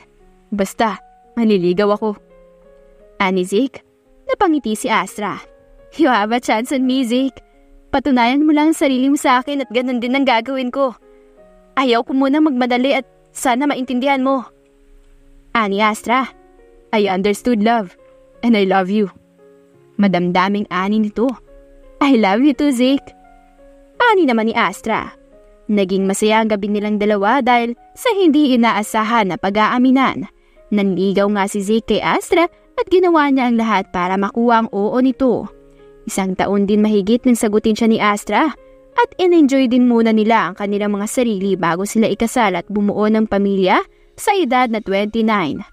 basta manliligaw ako." Ani Zeke. Napangiti si Astra. "You have a chance on me, Zeke. Patunayan mo lang ang sarili mo sa akin at ganun din ang gagawin ko. Ayaw ko muna magmadali at sana maintindihan mo." Ani Astra. "I understood love and I love you." Madamdaming ani nito. "I love you too, Zeke." Ani naman ni Astra. Naging masaya ang gabi nilang dalawa dahil sa hindi inaasahan na pag-aaminan. Nanligaw nga si Zeke kay Astra at ginawa niya ang lahat para makuha ang oo nito. 1 taon din mahigit nang sagutin siya ni Astra at in-enjoy din muna nila ang kanilang mga sarili bago sila ikasal at bumuo ng pamilya sa edad na 29.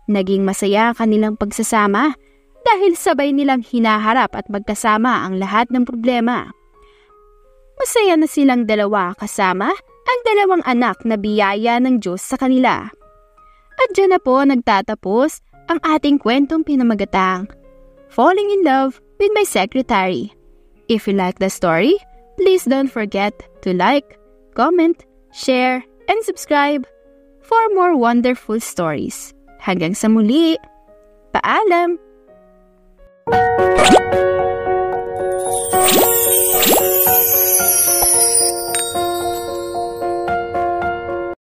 Naging masaya ang kanilang pagsasama dahil sabay nilang hinaharap at magkasama ang lahat ng problema. Masaya na silang dalawa kasama ang 2 anak na biyaya ng Diyos sa kanila. At dyan na po nagtatapos ang ating kwentong pinamagatang Falling in Love with My Secretary. If you like the story, please don't forget to like, comment, share, and subscribe for more wonderful stories. Hanggang sa muli, paalam!